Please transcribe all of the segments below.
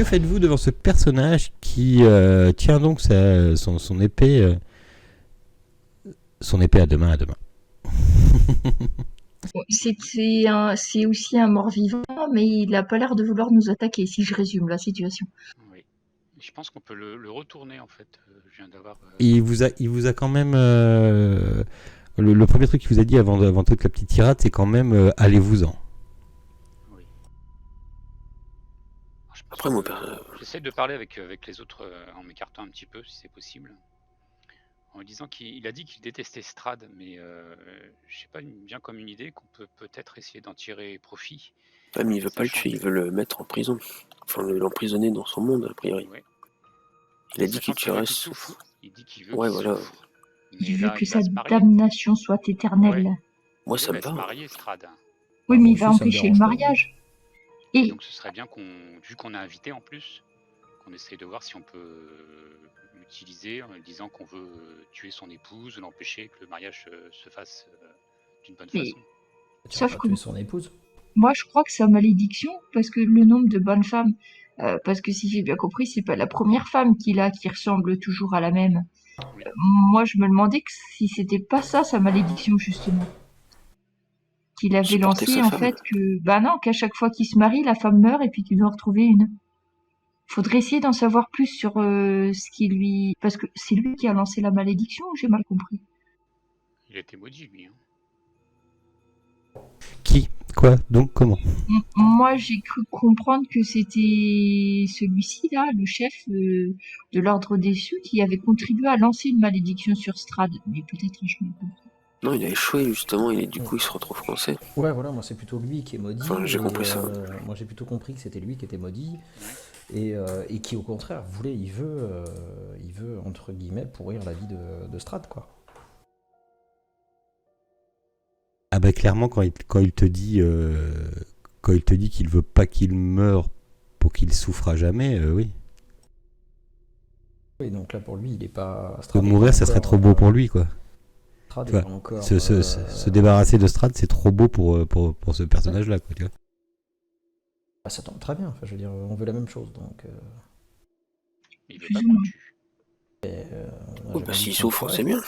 Que faites-vous devant ce personnage qui tient donc son épée à deux mains à deux mains? C'est aussi un mort-vivant, mais il n'a pas l'air de vouloir nous attaquer, si je résume la situation. Oui. Je pense qu'on peut le retourner en fait. Je viens d'avoir. Il vous a quand même. Le premier truc qu'il vous a dit avant toute la petite tirade, c'est quand même allez-vous-en. Oui. Après, moi, j'essaie de parler avec les autres en m'écartant un petit peu, si c'est possible. En lui disant qu'il a dit qu'il détestait Strad, mais je sais pas, bien comme une idée qu'on peut peut-être essayer d'en tirer profit. Ah, mais il veut pas le tuer, il veut le mettre en prison. Enfin, l'emprisonner dans son monde, a priori. Ouais. Il a dit qu'il tuerait. Il dit qu'il veut ouais, qu'il voilà. souffre. Il veut que sa damnation soit éternelle. Ouais. Moi, ça me va va. se marier, Strad. Oui, mais il va empêcher le mariage. Et donc ce serait bien vu qu'on a invité en plus, qu'on essaye de voir si on peut l'utiliser en lui disant qu'on veut tuer son épouse, l'empêcher que le mariage se fasse d'une bonne façon. Sauf que tuer son épouse. Moi, je crois que c'est malédiction, parce que le nombre de bonnes femmes, parce que si j'ai bien compris, c'est pas la première femme qu'il a qui ressemble toujours à la même. Oui. Moi, je me demandais que si c'était pas ça sa malédiction justement, qu'il avait lancé en fait qu'à chaque fois qu'il se marie, la femme meurt et puis qu'il doit en retrouver une. Faudrait essayer d'en savoir plus sur ce qui lui, parce que c'est lui qui a lancé la malédiction, ou j'ai mal compris? Il a été maudit lui. Qui? Quoi? Donc comment? Moi, j'ai cru comprendre que c'était celui-ci là, le chef de l'ordre des cieux, qui avait contribué à lancer une malédiction sur Strad. Mais peut-être je me comprends. Non, il a échoué justement, et du coup il se retrouve coincé. Ouais, voilà, moi c'est plutôt lui qui est maudit. Enfin, j'ai compris ça. Moi j'ai plutôt compris que c'était lui qui était maudit. Et qui au contraire il veut entre guillemets pourrir la vie de Strad, quoi. Ah bah clairement quand il te dit qu'il veut pas qu'il meure pour qu'il souffre à jamais, oui. Oui, donc là pour lui il est pas. Strad mourir, ça serait trop beau pour lui, quoi. Strad est encore, se débarrasser de Strad, c'est trop beau pour ce personnage-là, quoi, tu vois. Ah, ça tombe très bien. Enfin, je veux dire, on veut la même chose, donc. Il veut pas qu'on tue. S'il souffre, c'est bien.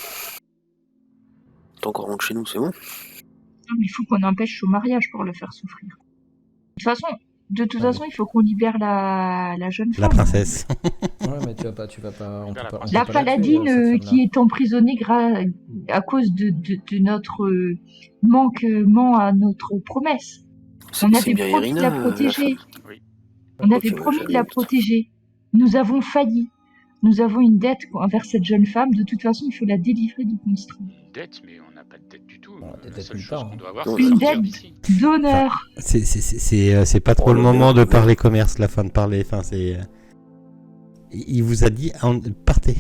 Tant qu'on rentre chez nous, c'est bon. Non, mais il faut qu'on empêche son mariage pour le faire souffrir. De toute façon, il faut qu'on libère la jeune femme. La princesse. Ouais, mais tu vas pas. La paladine qui est emprisonnée à cause de notre manquement à notre promesse. On avait promis de la protéger. On avait promis de la protéger. Nous avons failli. Nous avons une dette envers cette jeune femme. De toute façon, il faut la délivrer du constant. Une dette, mais on n'a pas de dette du tout. La seule chose qu'on doit avoir, c'est une dette d'honneur. Enfin, c'est pas trop le moment de parler commerce, la fin de parler. Enfin, c'est. Il vous a dit partez.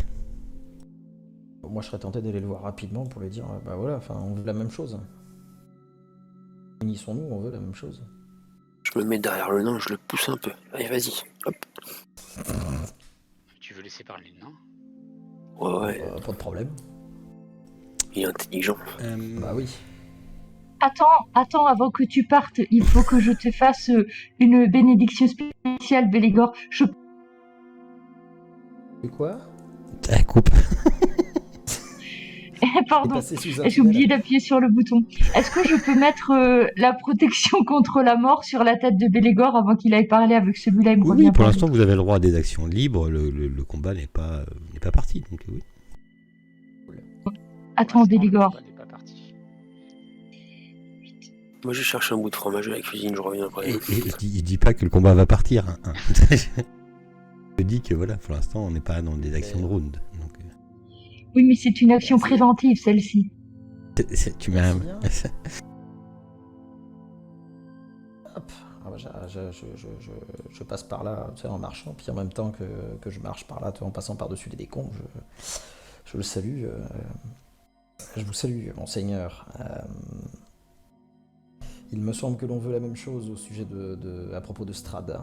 Moi, je serais tenté d'aller le voir rapidement pour lui dire bah voilà, enfin, on veut la même chose. Unissons-nous, on veut la même chose. Je me mets derrière le nain, je le pousse un peu. Allez, vas-y, hop. Tu veux laisser parler le nain? Ouais. Pas de problème. Il est intelligent. Bah oui. Attends, avant que tu partes, il faut que je te fasse une bénédiction spéciale, Bélégor. Et quoi? Coupe. Pardon, j'ai oublié d'appuyer sur le bouton. Est-ce que je peux mettre la protection contre la mort sur la tête de Bélégor avant qu'il aille parler avec celui-là? Oui, pour l'instant, vous avez le droit à des actions libres. Le combat n'est pas parti, donc oui. Attends, Bélégor. Moi, je cherche un bout de fromage à la cuisine, je reviens après. Il dit pas que le combat va partir. Hein. Je dis que voilà, pour l'instant, on n'est pas dans des actions de round. Donc... Oui, mais c'est une action préventive, celle-ci. Tu m'as... Hop, je passe par là, tu sais, en marchant, puis en même temps que je marche par là, tu sais, en passant par-dessus les décombres, je le salue. Je vous salue, monseigneur. Il me semble que l'on veut la même chose au sujet à propos de Strad.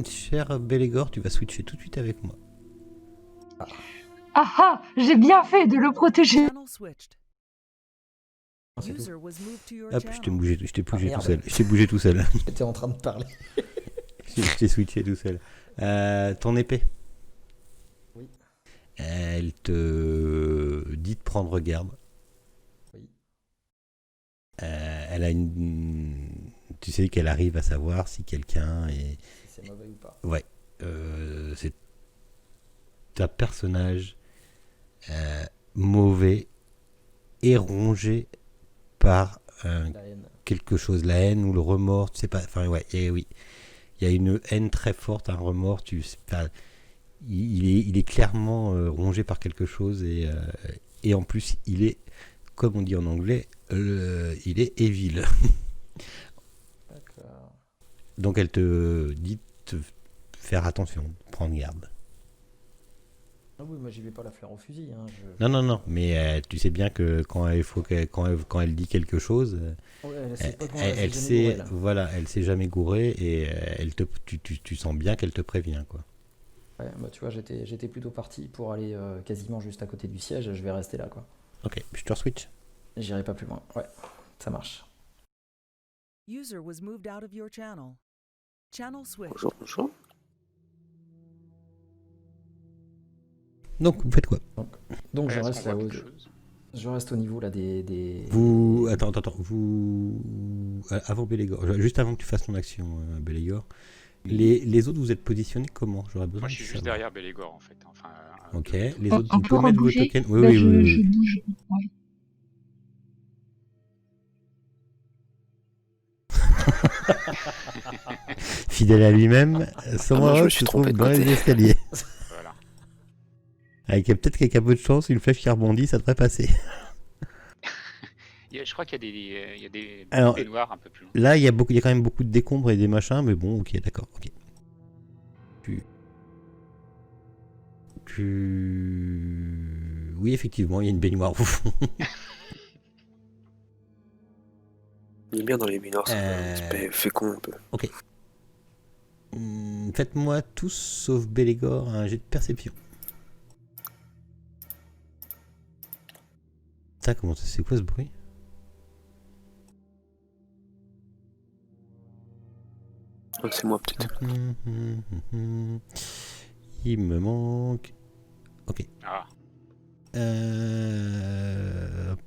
Cher Bélégor, tu vas switcher tout de suite avec moi. Ah, j'ai bien fait de le protéger. Hop, je t'ai bougé tout seul. J'étais en train de parler. Je t'ai switché tout seul. Ton épée. Oui. Elle te dit de prendre garde. Oui. Elle a tu sais qu'elle arrive à savoir si quelqu'un est... Si c'est mauvais ou pas. Ouais. C'est un personnage mauvais et rongé par La haine. quelque chose, la haine ou le remords, tu sais pas. Enfin, ouais, et oui. Il y a une haine très forte, un remords, il est clairement rongé par quelque chose et en plus, il est, comme on dit en anglais, il est evil. D'accord. Donc elle te dit de faire attention, prendre garde. Ah oui, moi j'y vais pas la fleur au fusil. Hein. Non, mais tu sais bien que quand elle dit quelque chose, Ouais, elle sait pas quand elle elle s'est jamais sait, gourée, là. voilà, elle s'est jamais gourée et tu sens bien qu'elle te prévient, quoi. Ouais, bah tu vois, j'étais plutôt parti pour aller quasiment juste à côté du siège. Je vais rester là, quoi. Ok, je te switch. J'irai pas plus loin. Ouais, ça marche. User was moved out of your channel. Channel switched. Bonjour, bonjour. Donc vous faites quoi? Donc je Est-ce reste qu'on là voit au, quelque chose? je reste au niveau là des... Vous attends, vous avant Bélégor, juste avant que tu fasses ton action, Bélégor. Les autres, vous êtes positionnés comment? J'aurais besoin Moi, de je suis juste savoir. derrière Bélégor, en fait. Enfin, Ok. de- Les On, autres, on vous peut pouvez mettre vos rebouger? tokens. Oui, Bah, oui, je, oui, oui, je oui. bouge. Ouais. Fidèle à lui-même, moi, je Sommerrock me se suis trouve trompé de dans côté. les escaliers. Voilà. Peut-être qu'avec un peu de chance, une flèche qui rebondit, ça devrait passer. Je crois qu'il y a des Alors, baignoires un peu plus loin. là, il y a quand même beaucoup de décombres et des machins, mais bon, ok, d'accord. Ok. Oui, effectivement, il y a une baignoire au fond. Il est bien dans les mineurs, ça fait con un peu. Ok. Faites-moi tous, sauf Bélégor, un jet de perception. Ça, c'est quoi ce bruit? Ah, c'est moi peut-être. Il me manque. Ok. Ah,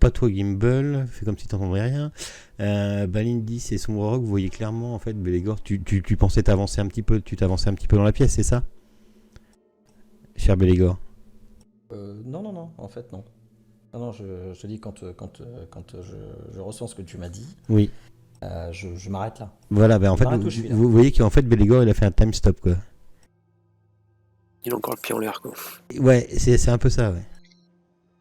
Pas toi, Gimbal. Fais comme si t'entendrais rien. Balindis et Sombrerog, vous voyez clairement, en fait, Bélégor, tu pensais t'avancer un petit peu, tu t'avançais un petit peu dans la pièce, c'est ça? Cher Bélégor. Non, en fait non. Ah non, je te dis quand je ressens ce que tu m'as dit, Oui. je m'arrête là. Voilà, en fait, m'arrête où je suis, là. vous voyez qu'en fait, Bélégor, il a fait un time stop, quoi. Il a encore le pied en l'air, quoi. Ouais, c'est un peu ça, ouais.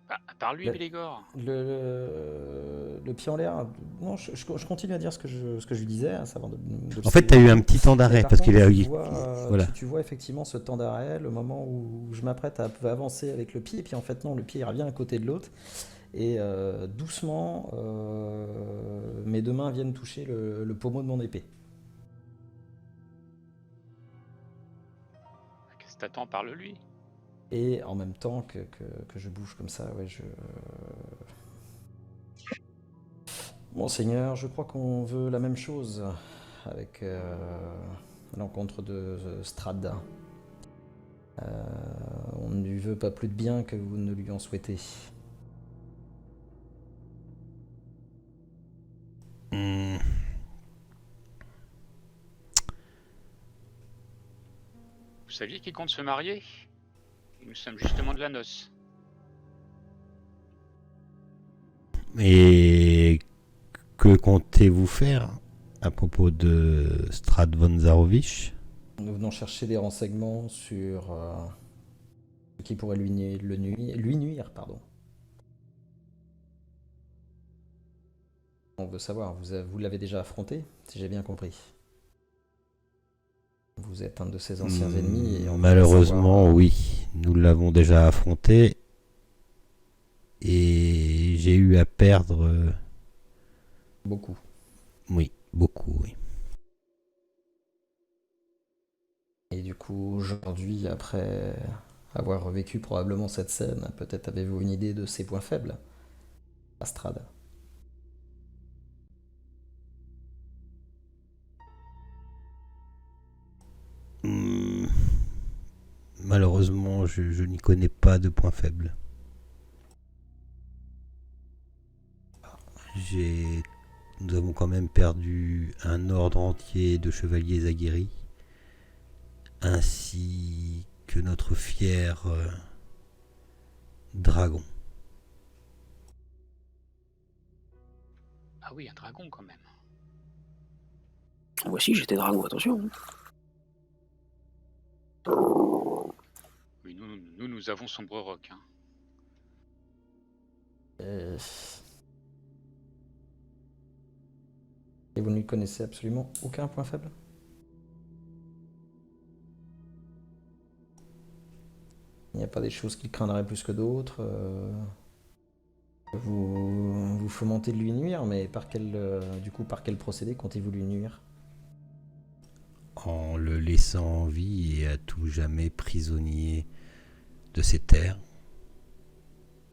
bah, par lui, Le- Bélégor. Le pied en l'air, non, je continue à dire ce que je lui disais, à savoir de En fait, t'as eu un petit temps d'arrêt, parce qu'il a eu... Voilà. Tu vois effectivement ce temps d'arrêt, le moment où je m'apprête à avancer avec le pied, et puis en fait non, le pied il revient à côté de l'autre, et doucement, mes deux mains viennent toucher le pommeau de mon épée. Qu'est-ce que t'attends? Parle-lui. Et en même temps que je bouge comme ça, ouais, Monseigneur, je crois qu'on veut la même chose avec l'encontre de Strad. On ne lui veut pas plus de bien que vous ne lui en souhaitez. Hmm. Vous saviez qu'il compte se marier? Nous sommes justement de la noce. Et que comptez-vous faire à propos de Strad von Zarovich? Nous venons chercher des renseignements sur ce qui pourrait lui nuire. On veut savoir, vous l'avez déjà affronté, si j'ai bien compris. Vous êtes un de ses anciens ennemis. Et on Malheureusement, savoir, oui. Nous l'avons déjà affronté. Et j'ai eu à perdre... beaucoup. Oui, beaucoup, oui. Et du coup, aujourd'hui, après avoir revécu probablement cette scène, peut-être avez-vous une idée de ses points faibles, Astrad? Malheureusement, je n'y connais pas de point faible. Nous avons quand même perdu un ordre entier de chevaliers aguerris, ainsi que notre fier dragon. Ah oui, un dragon quand même. Moi aussi, j'étais dragon, attention. Oui, nous avons Sombre Roc. Hein. Et vous ne lui connaissez absolument aucun point faible? Il n'y a pas des choses qu'il craindrait plus que d'autres vous fomentez de lui nuire, mais par quel procédé comptez-vous lui nuire? En le laissant en vie et à tout jamais prisonnier de ces terres.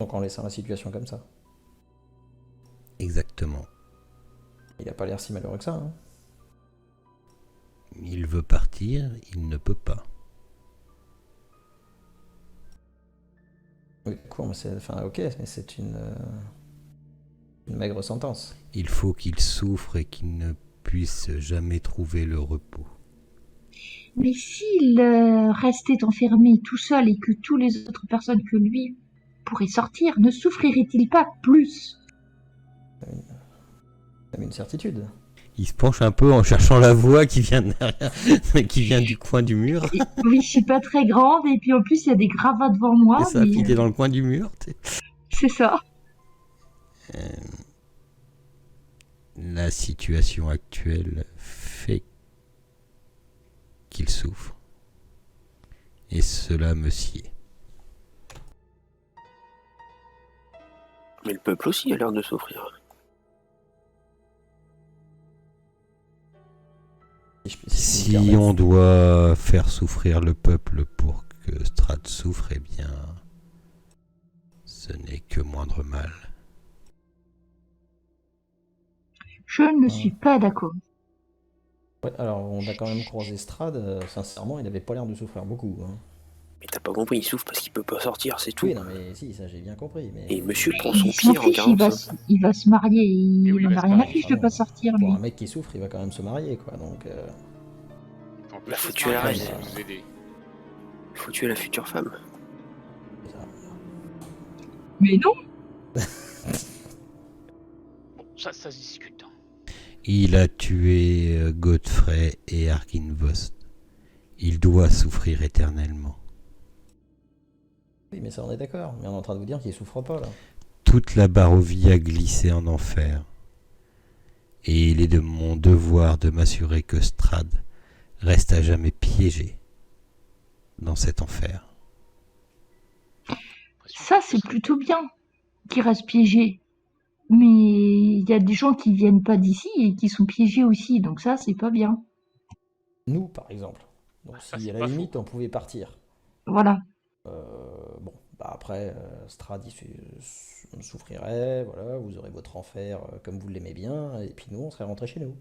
Donc en laissant la situation comme ça. Exactement. Il a pas l'air si malheureux que ça, hein. Il veut partir, il ne peut pas. Oui, d'accord, mais ok, mais c'est une maigre sentence. Il faut qu'il souffre et qu'il ne puisse jamais trouver le repos. Mais s'il restait enfermé tout seul et que toutes les autres personnes que lui pourraient sortir, ne souffrirait-il pas plus? Même une certitude. Il se penche un peu en cherchant la voix qui vient derrière, qui vient du coin du mur. Oui, je suis pas très grande et puis en plus il y a des gravats devant moi. C'est ça, puis t'es dans le coin du mur. C'est ça. La situation actuelle fait qu'il souffre. Et cela me sied. Mais le peuple aussi a l'air de souffrir. Si on doit faire souffrir le peuple pour que Strahd souffre, eh bien, ce n'est que moindre mal. Je ne suis pas d'accord. Ouais, alors on a quand même croisé Strahd, sincèrement, il avait pas l'air de souffrir beaucoup, hein. Mais t'as pas compris, il souffre parce qu'il peut pas sortir, c'est tout. Oui, non mais si, ça j'ai bien compris. Mais... Et monsieur prend son Il s'en pied en fiche, carence. il va se marier, Et oui, il il en va a se rien à marier. fiche de pas sortir lui. Pour un mec qui souffre, il va quand même se marier, quoi, donc... En plus, La c'est foutue à la mariage, reine. c'est nous aider. Il faut tuer la future femme. Mais non. Bon, ça se discute. Hein. Il a tué Godfrey et Arkinvost. Il doit souffrir éternellement. Oui, mais ça on est d'accord, mais on est en train de vous dire qu'il souffre pas, là. Toute la Barovie a glissé en enfer. Et il est de mon devoir de m'assurer que Strahd reste à jamais piégé dans cet enfer. Ça c'est plutôt bien qu'il reste piégé. Mais il y a des gens qui viennent pas d'ici et qui sont piégés aussi, donc ça c'est pas bien. Nous, par exemple. Donc Ça, si c'est à la pas limite faux. on pouvait partir. Voilà. Bon, bah après, Strahd on souffrirait, voilà, vous aurez votre enfer comme vous l'aimez bien, et puis nous on serait rentrés chez nous.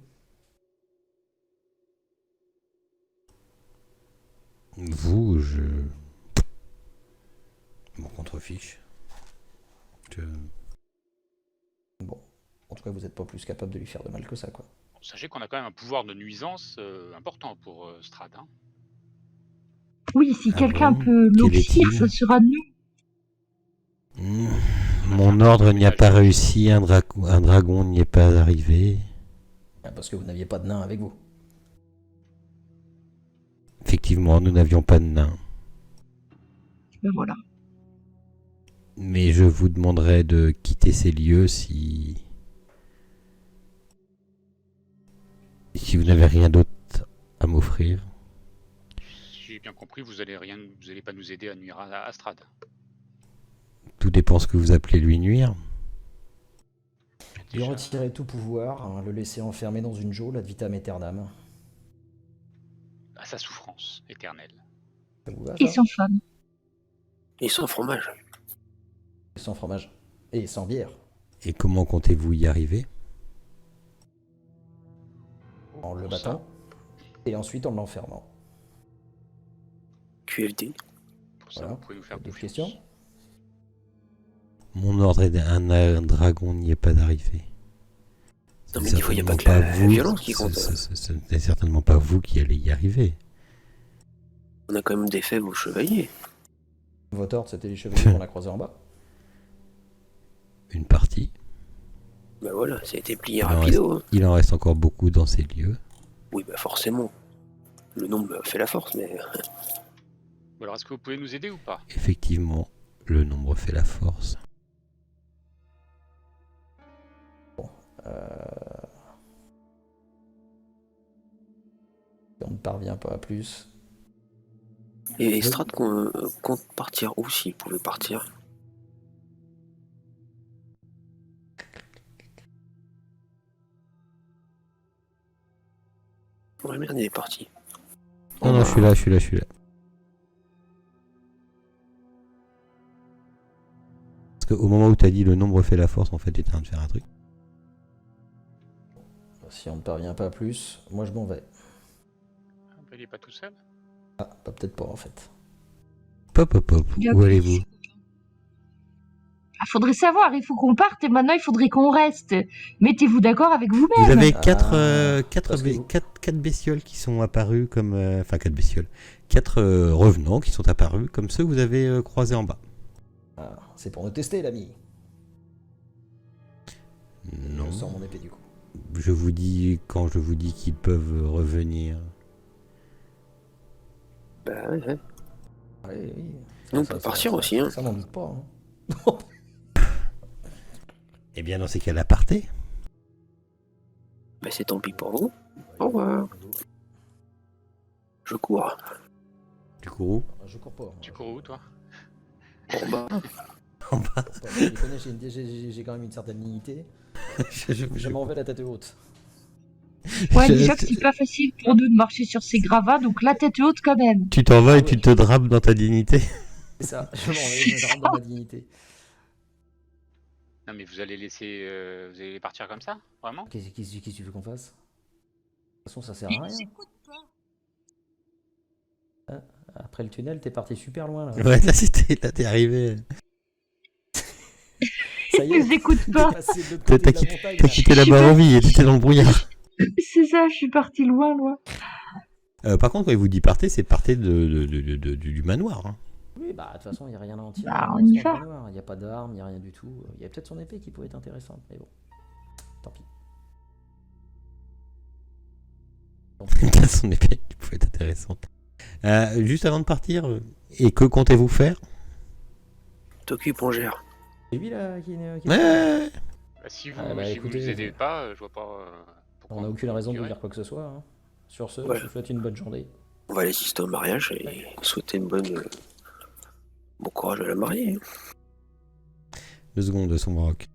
Vous, je m'en contrefiche. Bon, en tout cas vous n'êtes pas plus capable de lui faire de mal que ça, quoi. Bon, sachez qu'on a quand même un pouvoir de nuisance important pour Strahd. Hein. Oui, si Ah quelqu'un bon? peut Quel l'obéir, est-il? ce sera nous. Mon ordre n'y a pas réussi, un dragon n'y est pas arrivé. Ah, parce que vous n'aviez pas de nain avec vous. Effectivement, nous n'avions pas de nain. Ben voilà. Mais je vous demanderai de quitter ces lieux si vous n'avez rien d'autre à m'offrir. Si j'ai bien compris, vous allez pas nous aider à nuire à Strahd. Tout dépend ce que vous appelez lui nuire. Lui Déjà, retirer tout pouvoir, hein, le laisser enfermé dans une geôle ad vitam aeternam. à sa souffrance éternelle. Ça vous va, Et ça? sans femme. Et sans fromage. Sans fromage. Et sans bière. Et comment comptez-vous y arriver? En le Pour battant. Et ensuite en l'enfermant. QFD. Pour ça, Voilà. vous pouvez nous faire D'autres confiance. questions? Mon ordre est un dragon n'y est pas d'arrivée. Non, mais des fois, il n'y a pas Certainement que la vous, violence qui compte. Ce n'est certainement pas vous qui allez y arriver. On a quand même défait vos chevaliers. Votre ordre, c'était les chevaliers qu'on a croisés en bas. Une partie. Bah voilà, ça a été plié Il en rapido. Hein. Il en reste encore beaucoup dans ces lieux. Oui, bah forcément. Le nombre fait la force, mais... Bon, alors, est-ce que vous pouvez nous aider ou pas? Effectivement, le nombre fait la force. On ne parvient pas à plus. Et Strat compte partir où s'il pouvait partir? Ouais, merde, il est parti. Non, non, je suis là. Parce qu'au moment où tu as dit le nombre fait la force, en fait, tu étais en train de faire un truc. Si on ne parvient pas à plus, moi je m'en vais. Il est pas tout seul? Ah, bah, peut-être pas en fait. Pop, Bien où pris. allez-vous? Ah, faudrait savoir, il faut qu'on parte et maintenant il faudrait qu'on reste. Mettez-vous d'accord avec vous-même. Vous avez Ah, quatre parce que vous- bestioles qui sont apparues comme... Enfin, 4 bestioles. 4 revenants qui sont apparus comme ceux que vous avez croisés en bas. Ah, c'est pour nous tester, l'ami. Non. Je sors mon épée du coup. Je vous dis, quand je vous dis qu'ils peuvent revenir... Bah ouais, ouais. Allez, oui. Nous, on peut partir aussi, hein. Ça m'en doute pas. Hein. Eh bien, dans ces cas-là, partez. Bah c'est tant pis pour vous. Au revoir. Je cours. Du coup, Je cours pas. Tu cours où, toi? En bas. en bas. Je connais, j'ai quand même une certaine dignité. Je m'en vais la tête haute. Ouais, déjà que c'est pas facile pour nous de marcher sur ces gravats, donc la tête haute quand même. Tu t'en vas et tu te drapes dans ta dignité. C'est ça, je m'en vais, je me rentre dans ma dignité. Non, mais vous allez laisser... vous allez partir comme ça? Vraiment? Qu'est-ce que tu veux qu'on fasse? De toute façon, ça sert à rien. Ah, après le tunnel, t'es parti super loin là. Ouais, là t'es arrivé. Ça y Ils nous écoutent t'es pas. passé de l'autre T'as côté de la quitté, montagne. t'as quitté la barre en vie et t'étais dans le brouillard. C'est ça, je suis partie loin. Par contre, quand il vous dit partez, c'est partez du manoir. Hein. Oui, bah de toute façon, il n'y a rien à en tirer. Bah, On on y reste dans va. le noir. Il n'y a pas d'armes, il n'y a rien du tout. Il y a peut-être son épée qui pouvait être intéressante, mais bon. Tant pis. Son épée qui pouvait être intéressante. Juste avant de partir, et que comptez-vous faire? T'occupes, on gère. C'est lui là qui Ouais. Bah, si vous, Ah, bah, si écoutez, vous nous aidez pas, je vois pas pourquoi On n'a vous aucune raison de durez. dire quoi que ce soit. Hein. Sur ce, Ouais. je vous souhaite une bonne journée. On va aller assister au mariage et souhaiter une bonne... bon courage à la mariée. Hein. 2 secondes de son rock.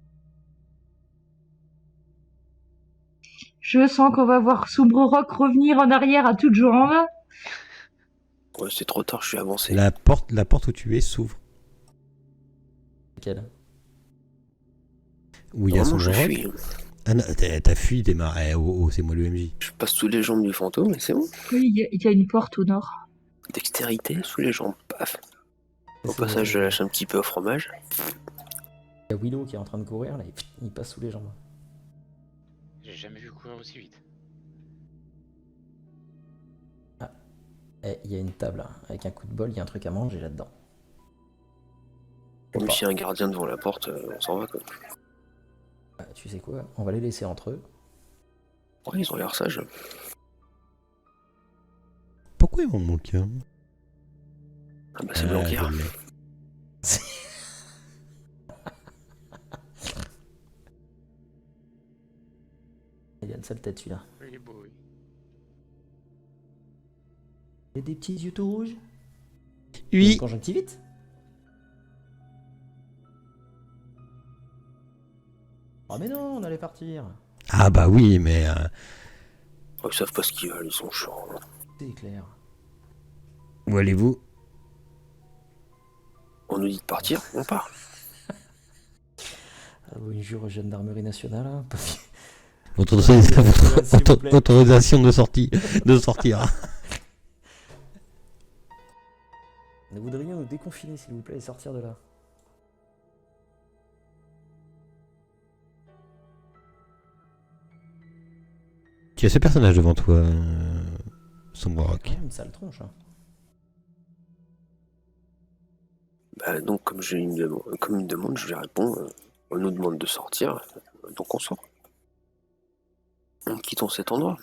Je sens qu'on va voir Sombre Rock revenir en arrière à toutes jambes. Ouais, c'est trop tard, je suis avancé. La porte où tu es s'ouvre. Quelle? Où il y a son Normalement, je rock. fuis. Ah non, t'as fui, t'es marre. C'est moi le MJ. Je passe sous les jambes du fantôme et c'est bon. Oui, il y a une porte au nord. Dextérité, sous les jambes, paf. Au C'est- passage, je lâche un petit peu au fromage. Il y a Willow qui est en train de courir là, et il passe sous les jambes. J'ai jamais vu courir aussi vite. Et il y a une table hein, avec un coup de bol, il y a un truc à manger là-dedans. Même s'il y a un gardien devant la porte, on s'en va quoi. Tu sais quoi? On va les laisser entre eux. Ouais, ils ont l'air sages. Pourquoi il m'en manque un? Ah bah c'est Blanquer. je l'ai. Il a une sale tête celui-là. Il est beau, oui. Il a des petits yeux tout rouges. Oui. Une conjonctivite. Oh mais non, on allait partir. Ah bah oui, mais... Oh, ils savent pas ce qu'ils veulent, ils sont chiants. C'est clair. où allez-vous? On nous dit de partir, on part. Ah, vous jure gendarmerie nationale. Hein. Votre S'il vous plaît. autorisation de sortie, de sortir. Nous voudrions nous déconfiner, s'il vous plaît, et sortir de là. Tu as ce personnage devant toi, Sombre Rock. Quand même une sale tronche. Hein. Bah, donc, comme il me demande, je lui réponds on nous demande de sortir, donc on sort. Quittons cet endroit.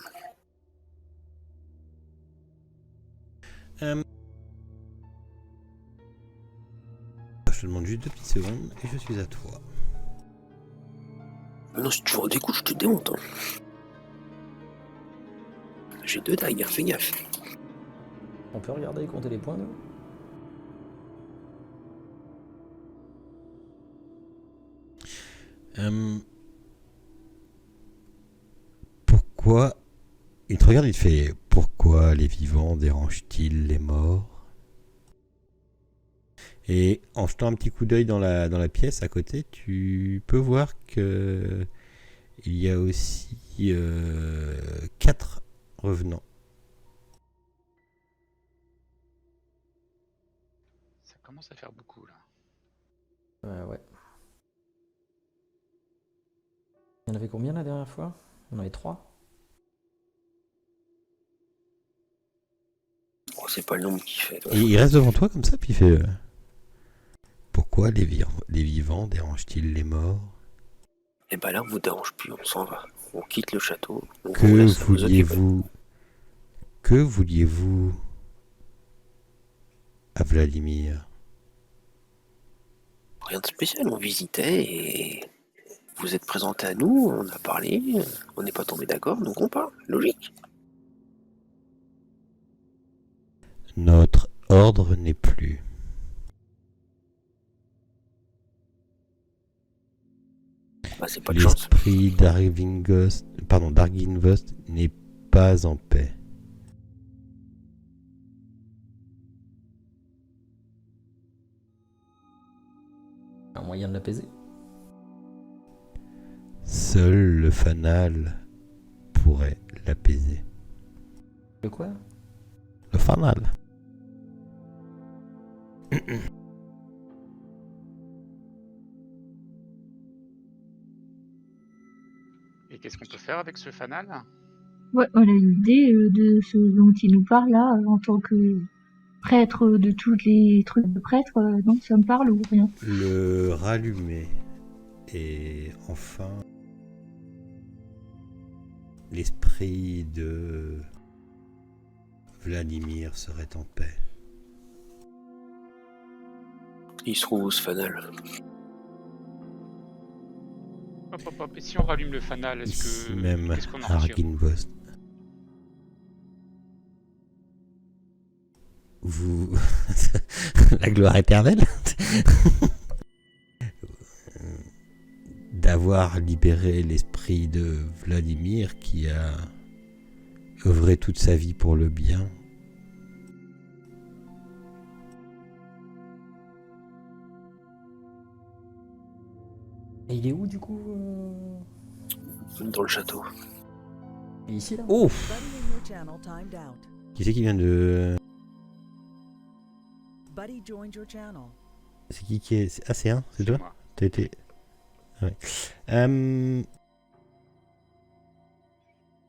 Je te demande juste 2 petites secondes et je suis à toi. Mais non, si tu redécoutes, je te démonte. Hein. J'ai 2 dagues, fais gaffe. On peut regarder et compter les points, nous? Pourquoi il te regarde, il te fait pourquoi les vivants dérangent-ils les morts? Et en jetant un petit coup d'œil dans la pièce à côté, tu peux voir que il y a aussi 4 revenants. Ça commence à faire beaucoup là. Ouais. Il y en avait combien la dernière fois? Il y en avait 3. Oh, c'est pas le nombre qui fait. Et il reste devant toi comme ça, puis il fait pourquoi les vivants dérangent-ils les morts? Et bah là, on vous dérange plus, on s'en va. On quitte le château. On Que vous laisse vous occuper. vouliez-vous à Vladimir? Rien de spécial, on visitait et vous êtes présenté à nous, on a parlé, on n'est pas tombé d'accord, donc on part. Logique. Notre ordre n'est plus. Bah, c'est pas de chance. L'esprit d'Arginvost n'est pas en paix. Un moyen de l'apaiser. Seul le fanal pourrait l'apaiser. Le quoi? Le fanal. Et qu'est-ce qu'on peut faire avec ce fanal? Ouais, on a une idée de ce dont il nous parle là, en tant que prêtre de tous les trucs de prêtre, non, ça me parle ou rien? Le rallumer. Et enfin, l'esprit de Vladimir serait en paix. Il se trouve où ce fanal? Hop. Et si on rallume le fanal, Ici même, qu'est-ce qu'on en retire? Arginvost. Vous... La gloire éternelle d'avoir libéré l'esprit de Vladimir qui a œuvré toute sa vie pour le bien. Et il est où du coup Dans le château. Il est ici là? Ouf! Buddy in your channel timed out. Qui c'est qui vient de... Buddy joined your channel. C'est qui est... Ah, c'est un? C'est toi? Moi. T'as été... Ouais.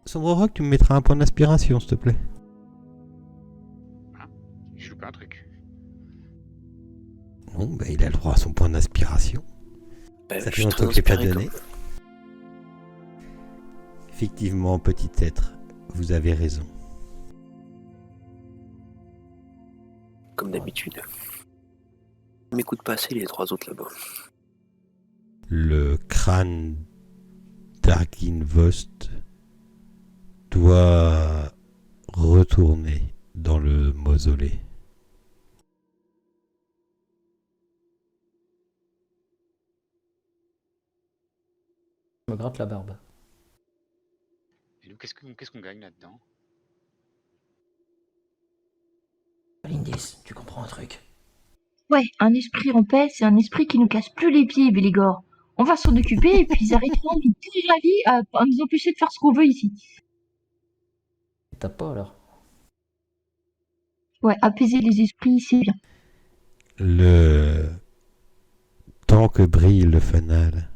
Sombre Rock, tu me mettras un point d'inspiration, s'il te plaît. J'ai loupé un truc. Bon, bah, il a le droit à son point d'inspiration. Bah, Ça je fait suis longtemps très que je l'ai pas inspiré, donné. Effectivement, petit être, vous avez raison. comme d'habitude. Il m'écoute pas assez les 3 autres là-bas. Le crâne d'Arginvost doit retourner dans le mausolée. Je me gratte la barbe. Et nous, qu'est-ce qu'on gagne là-dedans? Lindis, tu comprends un truc? Ouais, un esprit en paix, c'est un esprit qui nous casse plus les pieds, Bélégor. On va s'en occuper et puis ils arrêteront de nous pourrir la vie à nous empêcher de faire ce qu'on veut ici. T'as pas alors? Ouais, apaiser les esprits, c'est bien. Le temps que brille le fanal,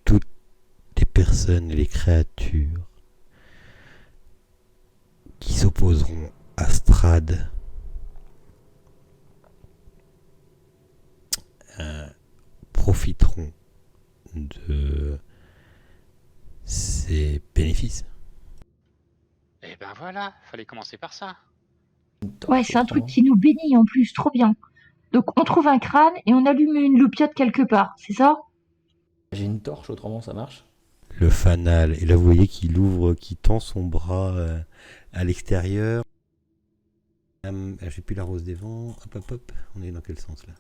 toutes les personnes et les créatures qui s'opposeront à Strad profiteront de ses bénéfices. Eh ben voilà, fallait commencer par ça. Ouais, c'est un truc qui nous bénit en plus, trop bien. Donc on trouve un crâne et on allume une loupiote quelque part, c'est ça? J'ai une torche, autrement ça marche. Le fanal, et là vous voyez qu'il ouvre, qu'il tend son bras à l'extérieur. J'ai plus la rose des vents. Hop hop hop, on est dans quel sens là?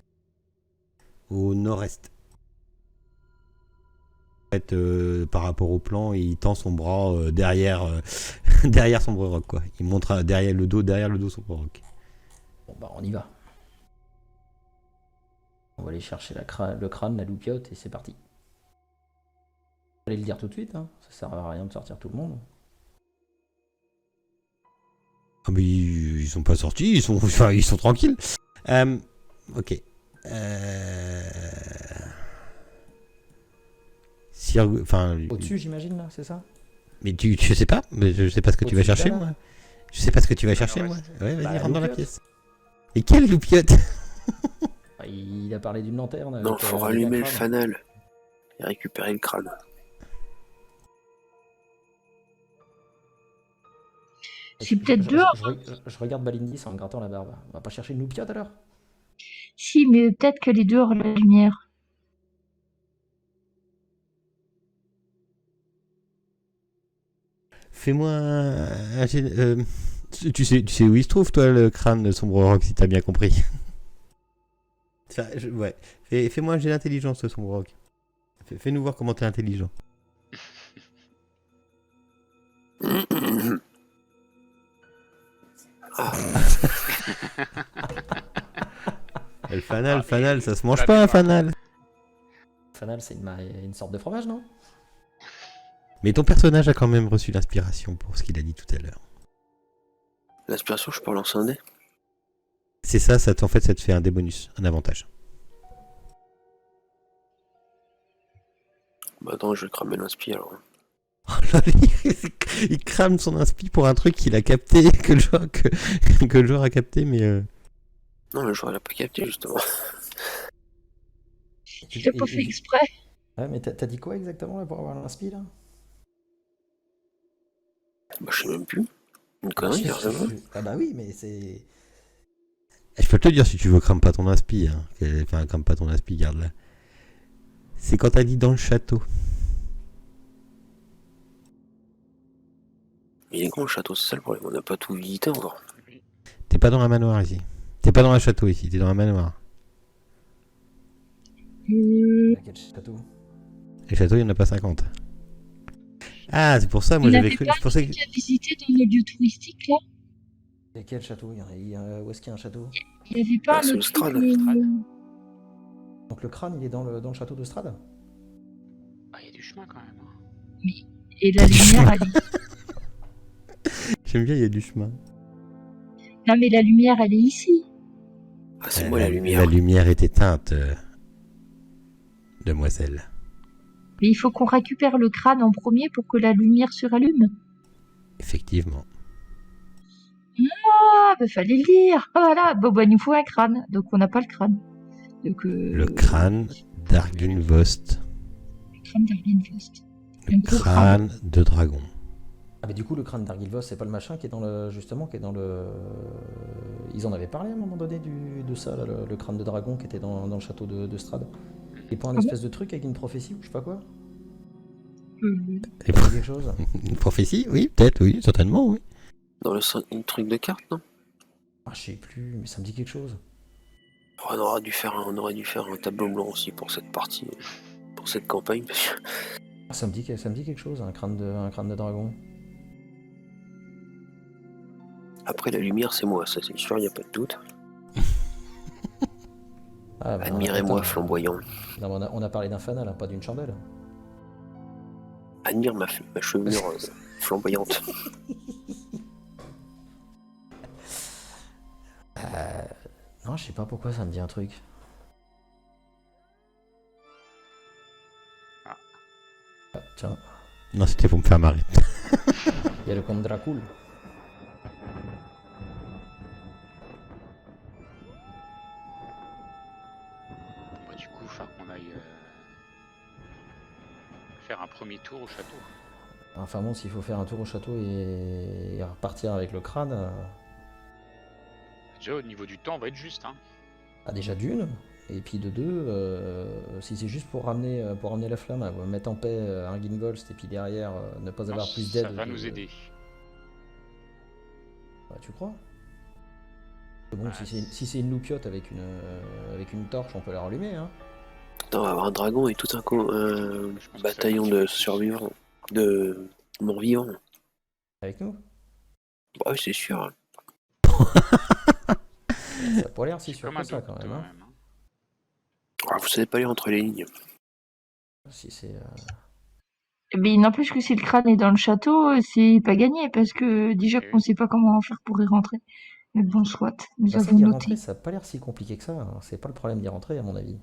Au nord-est. En fait, par rapport au plan, il tend son bras derrière derrière son roc quoi. Il montre derrière le dos son roc. Bon bah on y va. On va aller chercher le crâne, la loupiote et c'est parti. Allez le dire tout de suite, hein. Ça sert à rien de sortir tout le monde. Ah mais ils sont pas sortis, ils sont tranquilles. Ok. Au-dessus j'imagine là, c'est ça? Mais je sais pas, je sais pas ce que tu vas chercher moi. Je sais pas ce que tu vas chercher moi. Ouais, vas-y, rentre dans la pièce. Et quelle loupiote? Il a parlé d'une lanterne. Non, avec, faut avec un rallumer le crâne. fanal et récupérer le crâne. C'est peut-être dehors. Je regarde Balindis en me grattant la barbe. On va pas chercher une loupiote alors? Si, mais peut-être qu'elle est dehors, la lumière. Fais-moi un tu sais où il se trouve toi le crâne de Sombre Rock si t'as bien compris. Enfin, ouais. Fais-moi un jet d'intelligence Sombre Rock. Fais-nous voir comment t'es intelligent. Le fanal, ça se mange pas un fanal. Fanal, c'est une sorte de fromage, non? Mais ton personnage a quand même reçu l'inspiration pour ce qu'il a dit tout à l'heure. L'inspiration, je peux lancer un dé. C'est ça, en fait, ça te fait un dé bonus, un avantage. Bah attends, je vais cramer l'inspi alors. Il crame son inspi pour un truc qu'il a capté, que le joueur a capté, mais... Non, le joueur l'a pas capté justement. Tu l'as pas fait exprès. Ouais, mais t'as dit quoi exactement là, pour avoir l'inspi là? Bah je sais même plus. Une connerie, Ah bah oui, mais c'est... Je peux te le dire si tu veux, crame pas ton inspi. Hein. Enfin, crame pas ton inspi, garde-la. C'est quand t'as dit dans le château. Il est grand le château, c'est ça le problème, on n'a pas tout visité encore. T'es pas dans un manoir ici. T'es pas dans un château ici, t'es dans un manoir. Quel château? Les châteaux, il n'y en a pas 50. Ah, c'est pour ça, moi j'avais cru. Je pensais que. Tu as visité dans le lieu touristique là? Et quel château? Où est-ce qu'il y a un château? Il n'y avait pas c'est un au autre Strad. truc, Donc le crâne, il est dans le château de Strad? Ah, il y a du chemin quand même. Hein. Et la lumière, elle est... J'aime bien, il y a du chemin. Non mais la lumière, elle est ici. Ah, c'est moi la lumière. La lumière est éteinte, demoiselle. Mais il faut qu'on récupère le crâne en premier pour que la lumière se rallume. Effectivement. Ah, bah fallait le dire. Ah, voilà, bon, bah, il nous faut un crâne. Donc on n'a pas le crâne. Donc, Le crâne d'Argynvost. Le crâne d'Argynvost. Le crâne de dragon. Ah mais du coup le crâne d'Argynvost, c'est pas le machin qui est dans le... Justement, qui est dans le... Ils en avaient parlé à un moment donné de ça, là, le crâne de dragon qui était dans le château de Strad. Et pour un espèce de truc avec une prophétie ou je sais pas quoi. Quelque chose. Une prophétie, oui, peut-être, oui, certainement, oui. Dans le truc de carte, non? Ah je sais plus, mais ça me dit quelque chose. Oh, on aurait dû faire un tableau blanc aussi pour cette partie, pour cette campagne. Parce que... Ah, ça me dit quelque chose, un crâne de dragon. Après la lumière, c'est moi, ça c'est sûr, il n'y a pas de doute. Ah, bah, Admirez-moi attends, flamboyant. Non, on a parlé d'un fanal, hein, pas d'une chandelle. Admire ma chevelure flamboyante. Non, je sais pas pourquoi ça me dit un truc. Ah. Ah, tiens, Non, c'était pour me faire marrer. il y a le comte Dracul. Bon, bah, du coup, il va falloir qu'on aille faire un premier tour au château. Enfin bon, s'il faut faire un tour au château et repartir avec le crâne, Déjà, au niveau du temps, on va être juste. Hein. déjà d'une, et puis de deux, si c'est juste pour ramener la flamme, mettre en paix Argynvost et puis derrière ne pas Non, avoir plus ça d'aide. va nous aider. Bah, tu crois? Bon, Bah, si c'est une loupiote avec une torche, on peut la rallumer, hein. Attends, on va avoir un dragon et tout un Je pense que ça va bataillon être de difficile. survivants, de morts-vivants. Avec nous. Bah oui, c'est sûr. Ça a pas l'air si J'ai sûr comme que un ça doute quand même, hein. hein. Ah, vous savez pas lire entre les lignes. Si c'est. Mais il n'empêche que si le crâne est dans le château, c'est pas gagné, parce que déjà Eh qu'on oui. sait pas comment faire pour y rentrer. Mais bon, soit, nous Bah ça, avons d'y noté. rentrer, ça a pas l'air si compliqué que ça, hein. C'est pas le problème d'y rentrer, à mon avis.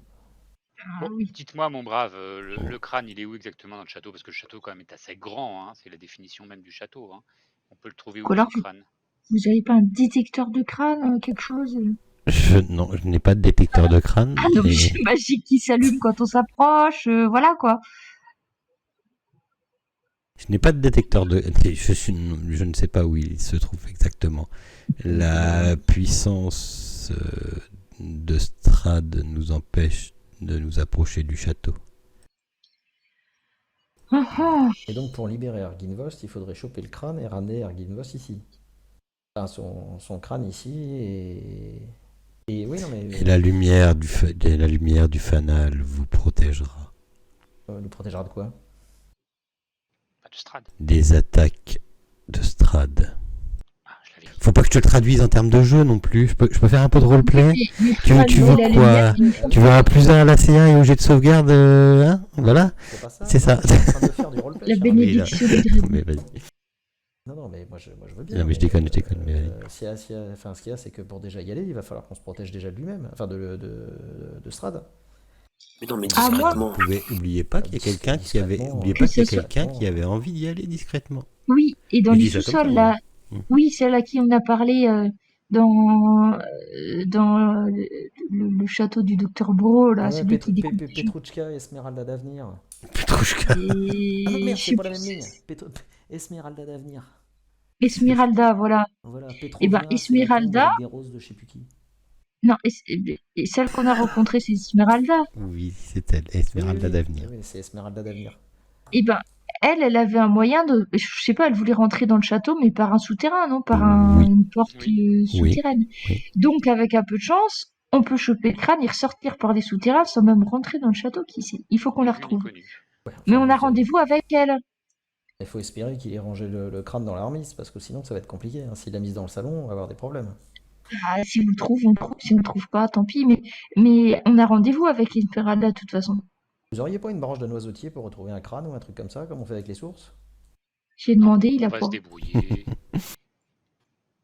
Ah Bon, oui. dites-moi, mon brave, le crâne, il est où exactement dans le château? Parce que le château, quand même, est assez grand. Hein. C'est la définition même du château. Hein. On peut le trouver Ou où, alors, ce crâne? vous avez pas un détecteur de crâne, quelque chose? Non, je n'ai pas de détecteur de crâne. Un objet magique qui s'allume quand on s'approche, voilà quoi. Je n'ai pas de détecteur de... Je ne sais pas où il se trouve exactement. La puissance de Strad nous empêche de nous approcher du château. Et donc pour libérer Argynvost, il faudrait choper le crâne et ramener Argynvost ici. Enfin, son crâne ici et oui, non mais Et la lumière du fanal vous protégera nous protégera de quoi? Pas de Strad. des attaques de Strad. Ah, je l'avais dit. Faut pas que je te le traduise en termes de jeu non plus. Je peux faire un peu de roleplay. Mais Tu veux la quoi? lumière, Tu veux un plus 1 à la C1 et au jet de sauvegarde, hein? Voilà. C'est pas ça. C'est ça. On est en train de faire du roleplay, la cher ami. bénédiction du dragon. Mais vas-y. Non, mais moi je veux bien. Non, mais je déconne, mais vas-y. Ce qu'il y a, c'est que pour déjà y aller, il va falloir qu'on se protège déjà de lui-même, enfin de Strad. Mais non, mais Ah, moi discrètement. Oubliez pas qu'il y a quelqu'un qui avait, Discrètement, oubliez pas qu'il y a c'est ça. quelqu'un qui avait envie d'y aller discrètement. Oui, et dans Je les dis ça comme sous-sols, ça, là, mais- oui, celle à qui on a parlé dans le château du docteur Bro, là, Ouais, celui qui découpe les gens. Petrouchka, Esmeralda d'avenir. Petrouchka. Ah non, Et merde, je c'est sais pas la plus, même ligne. Esmeralda d'avenir. Esmeralda, voilà. Voilà, Et Petrovia, ben c'est la blonde Esmeralda, avec des roses de je sais plus qui. non, et celle qu'on a rencontrée, c'est Esmeralda. Oui, c'est elle, Esmeralda Oui, d'avenir. oui, c'est Esmeralda d'avenir. Et ben elle avait un moyen de, je sais pas, elle voulait rentrer dans le château, mais par un souterrain, non, par Oui. une porte Oui. souterraine. Oui. Donc, avec un peu de chance, on peut choper le crâne et ressortir par des souterrains sans même rentrer dans le château. Qui sait? Il faut qu'on Ni la vu ni retrouve. connu. Ouais, Mais enfin, on a bon, rendez-vous avec elle. il faut espérer qu'il ait rangé le crâne dans l'armise, parce que sinon ça va être compliqué, hein. S'il l'a mise dans le salon, on va avoir des problèmes. Ah, si on le trouve, on le trouve. Si on le trouve pas, tant pis. Mais on a rendez-vous avec Esmeralda de toute façon. Vous auriez pas une branche de noisetier pour retrouver un crâne ou un truc comme ça, comme on fait avec les sources? J'ai demandé, Non, il on a va pas. se débrouiller.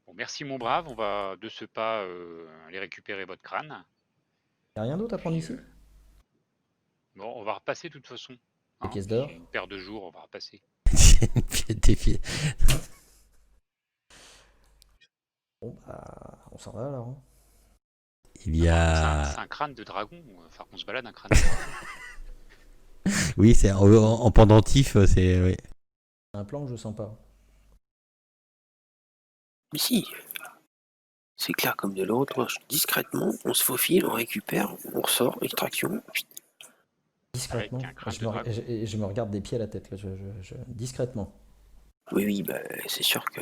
Bon, merci, mon brave. On va de ce pas aller récupérer votre crâne. Y a rien d'autre à prendre Puis, ici? Bon, on va repasser de toute façon. Des pièces puis d'or? Une paire de jours, on va repasser. Défier. Bon bah, on s'en va alors, hein. Il y C'est a... un crâne de dragon. Il va falloir qu'on se balade un crâne de dragon. Oui, c'est en pendentif, c'est... Oui. Un plan que je sens pas. Mais si. C'est clair comme de l'eau. Discrètement, on se faufile, on récupère, on ressort, extraction. Discrètement. Avec un crâne Je de me, dragon. je me regarde des pieds à la tête, là. Discrètement. Oui, bah, c'est sûr que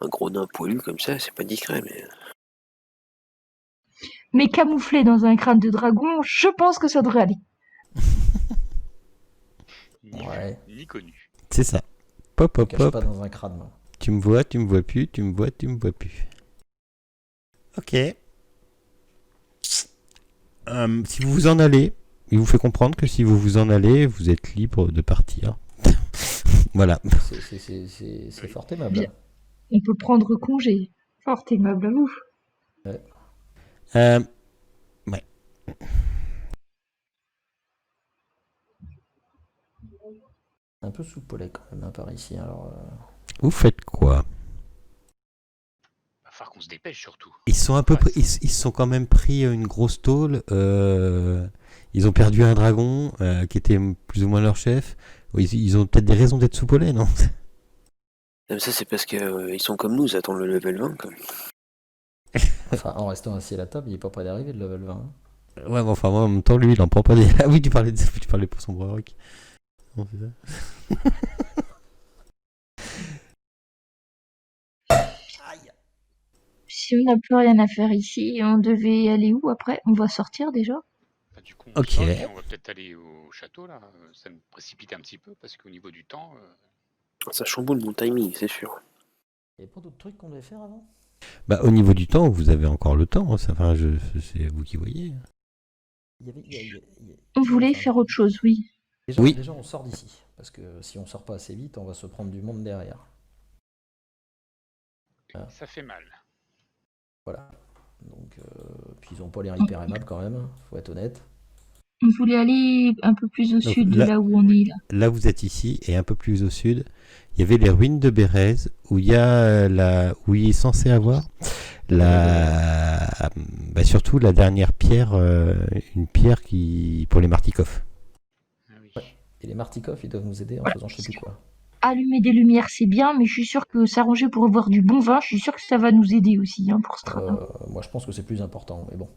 un gros nain poilu comme ça, c'est pas discret, mais. Mais camouflé dans un crâne de dragon, je pense que ça devrait aller. Ni Ouais. vu, ni connu. C'est ça. Pop, Je me pop, cache pop. pas dans un crâne, moi. Tu me vois plus, tu me vois plus. Ok. Si vous vous en allez, il vous fait comprendre que si vous vous en allez, vous êtes libre de partir. Voilà. C'est fort aimable. On peut prendre congé. Fort aimable à vous. Un peu sous Paulet quand même, hein, par ici. Alors, Vous faites quoi? Va falloir qu'on se dépêche surtout. Ils sont un peu, ils se sont quand même pris une grosse tôle. Ils ont perdu un dragon qui était plus ou moins leur chef. Ils ont peut-être des raisons d'être sous Paulet, non? Même ça, c'est parce qu'ils sont comme nous, ils attendent le level 20. Quoi. enfin, en restant assis à la table, il est pas près d'arriver le level 20. Hein. Ouais, mais enfin, moi, en même temps, lui, il en prend pas des. Ah oui, tu parlais pour son Brock. Non, c'est ça. Si on n'a plus rien à faire ici, on devait aller où après? On va sortir déjà? Bah, du coup, on Ok. sort et on va peut-être aller au château là. Ça me précipite un petit peu parce qu'au niveau du temps, Ça chamboule mon timing, c'est sûr. Il n'y a pas d'autres trucs qu'on devait faire avant? Bah, au niveau du temps, vous avez encore le temps. Enfin, c'est vous qui voyez. Il y avait, On voulait enfin, faire autre chose, oui. Oui. Déjà, on sort d'ici. Parce que si on sort pas assez vite, on va se prendre du monde derrière. ça fait mal. Voilà. Donc, puis ils ont pas l'air hyper aimables quand même, faut être honnête. On voulait aller un peu plus au Donc, sud de là où on est là. Là, vous êtes ici et un peu plus au sud. Il y avait les ruines de Bérez où il y a où il est censé avoir surtout la dernière pierre, une pierre qui pour les Martikov. Ah oui. Ouais. Et les Martikov, ils doivent nous aider en Ouais. faisant je sais plus quoi. Allumer des lumières, c'est bien, mais je suis sûr que s'arranger pour avoir du bon vin, je suis sûr que ça va nous aider aussi hein, pour ce train. Moi, je pense que c'est plus important, mais bon.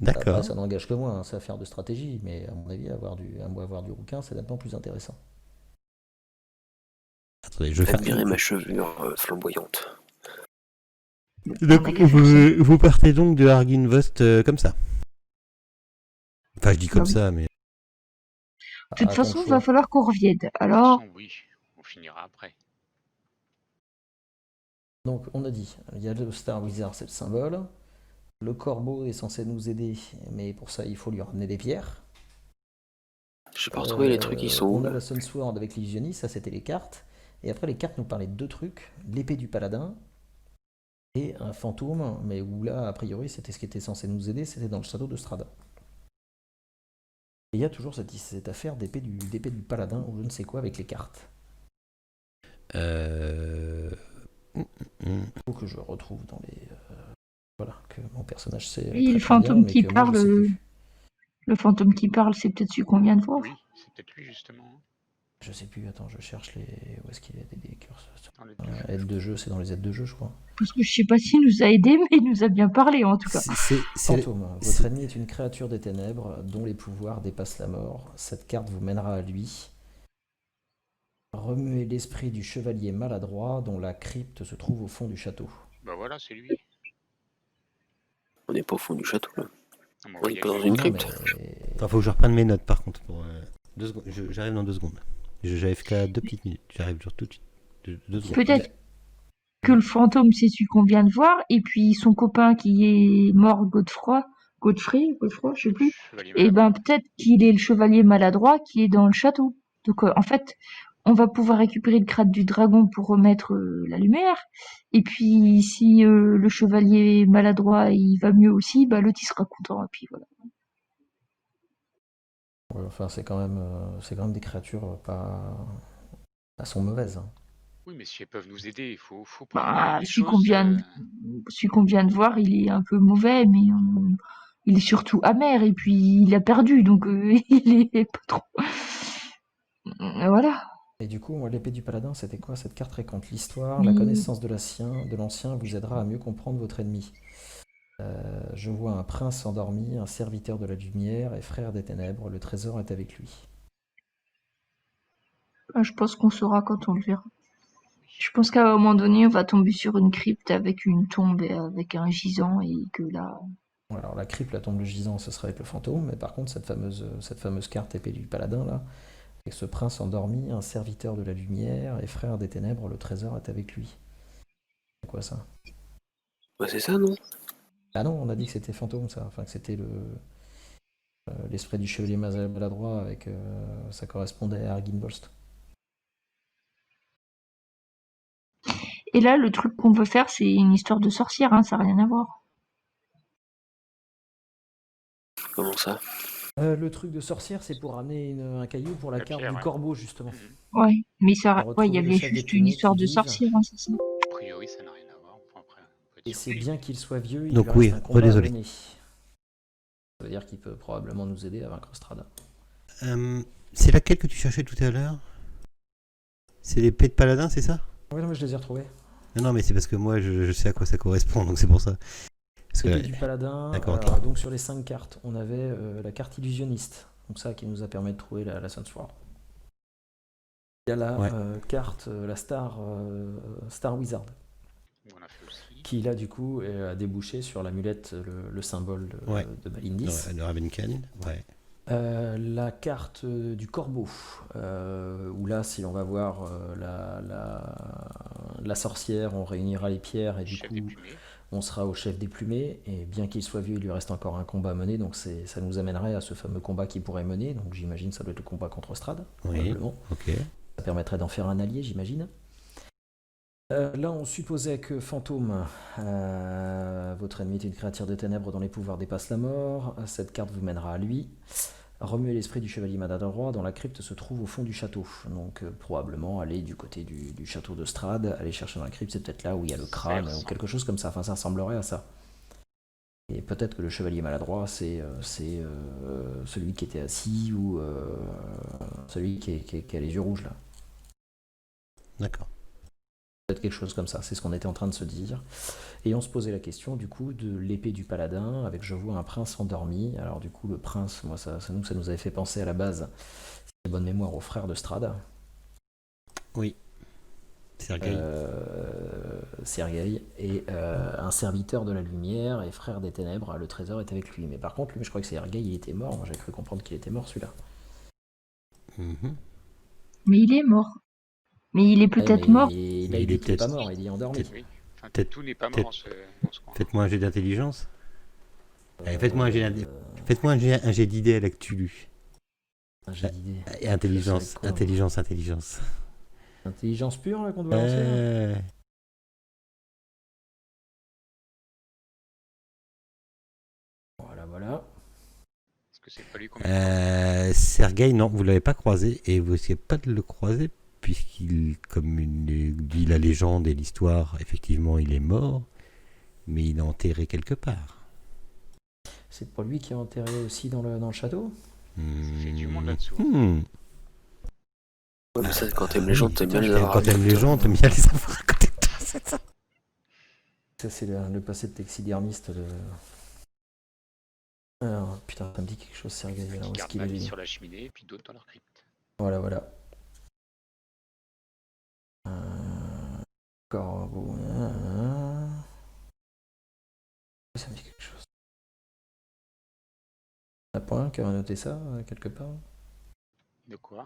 D'accord. Après, ça n'engage que moi, hein, c'est affaire de stratégie, mais à mon avis, avoir du rouquin, c'est nettement plus intéressant. Attendez, je vais faire. Admirez ma chevelure flamboyante. Donc, vous partez donc de Arginvost comme ça. Enfin, je dis comme Ah oui. ça, mais. De toute À ton façon, il choix. va falloir qu'on revienne. De toute Alors, façon, oui, on finira après. Donc, on a dit, il y a le Star Wizard, c'est le symbole. Le corbeau est censé nous aider, mais pour ça, il faut lui ramener des pierres. J'ai pas retrouvé les trucs, ils sont où On a là la Sunsword avec l'illusionniste, ça c'était les cartes. Et après, les cartes nous parlaient de deux trucs, l'épée du paladin et un fantôme, mais où là, a priori, c'était ce qui était censé nous aider, c'était dans le château de Strada. Et il y a toujours cette affaire d'épée du paladin ou je ne sais quoi avec les cartes. Faut que je retrouve dans les... voilà, que mon personnage sait oui, très, le très bien, fantôme mais qui que moi, je sais parle, plus. le fantôme qui parle, c'est peut-être celui qu'on vient de voir. Oui, c'est peut-être lui justement. Je sais plus, attends, je cherche les... Où est-ce qu'il y a des curseurs Dans les deux jeux, aide de jeu, c'est dans les aides de jeu, je crois. Parce que je sais pas s'il nous a aidés, mais il nous a bien parlé en tout cas. Fantôme, votre ennemi est une créature des ténèbres dont les pouvoirs dépassent la mort. Cette carte vous mènera à lui. Remuez l'esprit du chevalier maladroit dont la crypte se trouve au fond du château. bah voilà, c'est lui. On n'est pas au fond du château là. On On va y est pas dans aller. une Non, crypte. mais... Attends, faut que je reprenne mes notes par contre. Pour, 2 secondes. J'arrive dans 2 secondes. J'arrive qu'à 2 petites minutes. J'arrive tout de suite. 2 secondes. Peut-être que le fantôme, c'est celui qu'on vient de voir, et puis son copain qui est mort, Godefroy, je sais plus. Chevalier Et ben maladroit. peut-être qu'il est le chevalier maladroit qui est dans le château. Donc en fait, on va pouvoir récupérer le crâne du dragon pour remettre la lumière. Et puis si le chevalier maladroit il va mieux aussi, bah l'autre il sera content. Et puis voilà. Ouais, enfin, c'est quand même des créatures pas sont mauvaises. Hein. Oui, mais si elles peuvent nous aider, il faut prévoir Bah, des celui choses. qu'on vient de voir, il est un peu mauvais, mais il est surtout amer et puis il a perdu, donc il est pas trop. Voilà. Et du coup, moi, l'épée du paladin, c'était quoi? Cette carte raconte l'histoire. La connaissance de l'ancien vous aidera à mieux comprendre votre ennemi. Je vois un prince endormi, un serviteur de la lumière et frère des ténèbres. Le trésor est avec lui. Je pense qu'on saura quand on le verra. Je pense qu'à un moment donné, on va tomber sur une crypte avec une tombe et avec un gisant et que là. Bon, alors la crypte, la tombe, le gisant, ce serait avec le fantôme. Mais par contre, cette fameuse carte épée du paladin, là, avec ce prince endormi, un serviteur de la lumière et frère des ténèbres, le trésor est avec lui. C'est quoi ça? Bah c'est ça, non? Ah non, on a dit que c'était fantôme, ça. Enfin, que c'était l'esprit du chevalier maladroit avec... ça correspondait à Arginvost. Et là, le truc qu'on veut faire, c'est une histoire de sorcière, hein, ça n'a rien à voir. Comment ça? Le truc de sorcière, c'est pour ramener un caillou pour la La carte pierre, du ouais. corbeau, justement. Ouais, mais ça, On ouais, il y retrouver le avait chef des juste une plumées histoire qui de vive. sorcière, hein, c'est ça. A priori, ça n'a rien à voir. Enfin, après, on peut Et dire c'est oui. bien qu'il soit vieux, il Donc lui oui, reste un combat à redésolé. mener. Ça veut dire qu'il peut probablement nous aider à vaincre Strada. C'est laquelle que tu cherchais tout à l'heure? C'est l'épée de paladin, c'est ça? Oui, non, mais je les ai retrouvés. Non, mais c'est parce que moi, je sais à quoi ça correspond, donc c'est pour ça. Parce que, Épée du paladin. D'accord, Alors, ok. donc sur les 5 cartes, on avait la carte illusionniste. Donc ça qui nous a permis de trouver la Sun Sword. Il y a la Ouais. carte, la Star Wizard, On a fait aussi. qui là du coup a débouché sur l'amulette, le symbole Ouais. de Balindis. De Ravenkan, ouais. La carte du corbeau, où là, si on va voir la sorcière, on réunira les pierres et du Chef des coup, plumées. on sera au chef des plumées. Et bien qu'il soit vieux, il lui reste encore un combat à mener, donc ça nous amènerait à ce fameux combat qu'il pourrait mener. Donc j'imagine ça doit être le combat contre Strad, Oui, probablement. ok. Ça permettrait d'en faire un allié, j'imagine. Là, on supposait que Fantôme, votre ennemi est une créature de ténèbres dont les pouvoirs dépassent la mort. Cette carte vous mènera à lui. Remuer l'esprit du chevalier Maladroit dont la crypte se trouve au fond du château. Donc probablement aller du côté du château de Strad, aller chercher dans la crypte, c'est peut-être là où il y a le crâne ou quelque chose comme ça. Enfin, ça ressemblerait à ça. Et peut-être que le chevalier maladroit, c'est celui qui était assis ou celui qui a les yeux rouges là. D'accord. Peut-être quelque chose comme ça, c'est ce qu'on était en train de se dire. Et on se posait la question du coup de l'épée du paladin avec je vois un prince endormi. Alors du coup le prince, moi ça nous avait fait penser à la base, si j'ai bonne mémoire, au frère de Strad. Oui. Sergueï. Sergueï et un serviteur de la lumière et frère des ténèbres, le trésor est avec lui. Mais par contre lui, je crois que Sergueï il était mort, moi j'avais cru comprendre qu'il était mort celui-là. Mhm. Mais il est mort. Mais il est peut-être mort. Là Mais il il dit est qu'il est pas peut-être- mort, il dit endormi. Oui. Enfin, Peut-être- tout n'est pas peut-être- mort dans ce coin. Faites-moi un jet d'intelligence. Allez, faites-moi un jet d'idée à l'actu. J'ai d'idée. Et intelligence, Je sais quoi, intelligence. Intelligence pure là, qu'on doit lancer là. Voilà. Est-ce que c'est pas lui qu'on met Sergueï, non, vous l'avez pas croisé et vous risquez pas de le croiser puisqu'il, comme dit la légende et l'histoire, effectivement, il est mort, mais il est enterré quelque part. C'est pas lui qui est enterré aussi dans le château? fait du monde là-dessous. Ouais, mais ça, quand t'aimes les gens, t'aimes bien les avoir. Quand t'aimes les gens, t'aimes bien les avoir à côté de toi, c'est ça. Ça, c'est le passé de taxidermiste. Alors, putain, ça me dit quelque chose, Sergueï. Qui Alors, où est-ce gardent qu'il ma est vie lui? sur la cheminée et puis d'autres dans leur crypte. Voilà. Corbeau. Ça me dit quelque chose. T'as pas un qui a noté ça, quelque part? De quoi?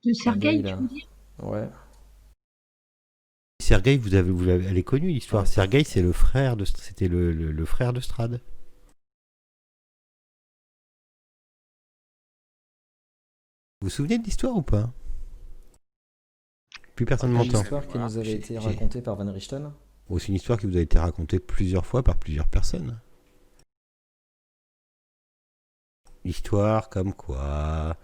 De Sergueï, tu là. veux dire? Ouais. Sergueï, elle est connue l'histoire. Ouais. Sergueï, c'est le frère de, c'était le frère de Strad. Vous vous souvenez de l'histoire ou pas? Plus personne Une m'entend. histoire qui nous avait J'ai- été j'ai- racontée par Van Richten. Oh, c'est une histoire qui vous a été racontée plusieurs fois par plusieurs personnes. Histoire comme quoi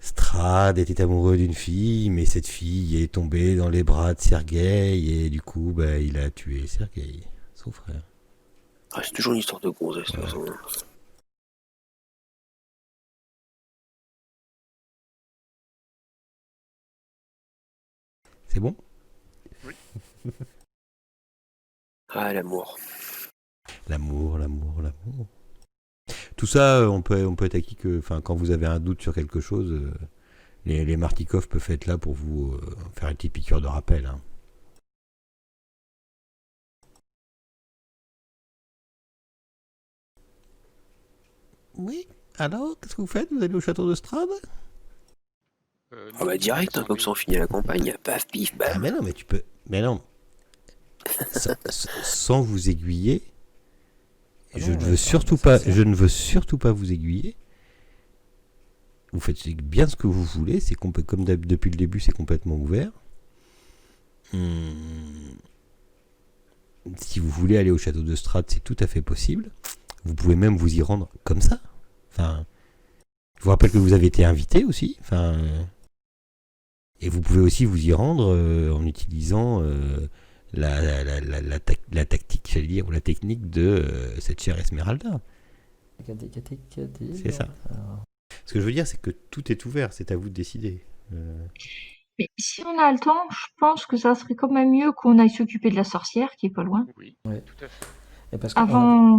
Strad était amoureux d'une fille, mais cette fille est tombée dans les bras de Sergueï et du coup, il a tué Sergueï, son frère. Ah, c'est toujours une histoire de gonzesse, de toute façon. C'est bon? Ah, l'amour. L'amour. Tout ça, on peut être acquis que, quand vous avez un doute sur quelque chose, les Martikov peuvent être là pour vous faire une petite piqûre de rappel. Hein. Oui. Alors, qu'est-ce que vous faites? Vous allez au château de Strad? Ah bah direct, hein, comme ça on finit la campagne. Paf, pif, Ah bam. mais non, mais tu peux... Mais non. Sans vous aiguiller, je ne veux surtout pas vous aiguiller. Vous faites bien ce que vous voulez, comme depuis le début, c'est complètement ouvert. hum, si vous voulez aller au château de Strahd, c'est tout à fait possible. Vous pouvez même vous y rendre comme ça. Enfin, je vous rappelle que vous avez été invité aussi. Enfin, et vous pouvez aussi vous y rendre en utilisant la tactique, j'allais dire, ou la technique de cette chère Esmeralda. C'est ça. Ce que je veux dire, c'est que tout est ouvert. C'est à vous de décider. Mais si on a le temps, je pense que ça serait quand même mieux qu'on aille s'occuper de la sorcière, qui est pas loin, Oui, Ouais. tout à fait. Et parce qu'on avait... avant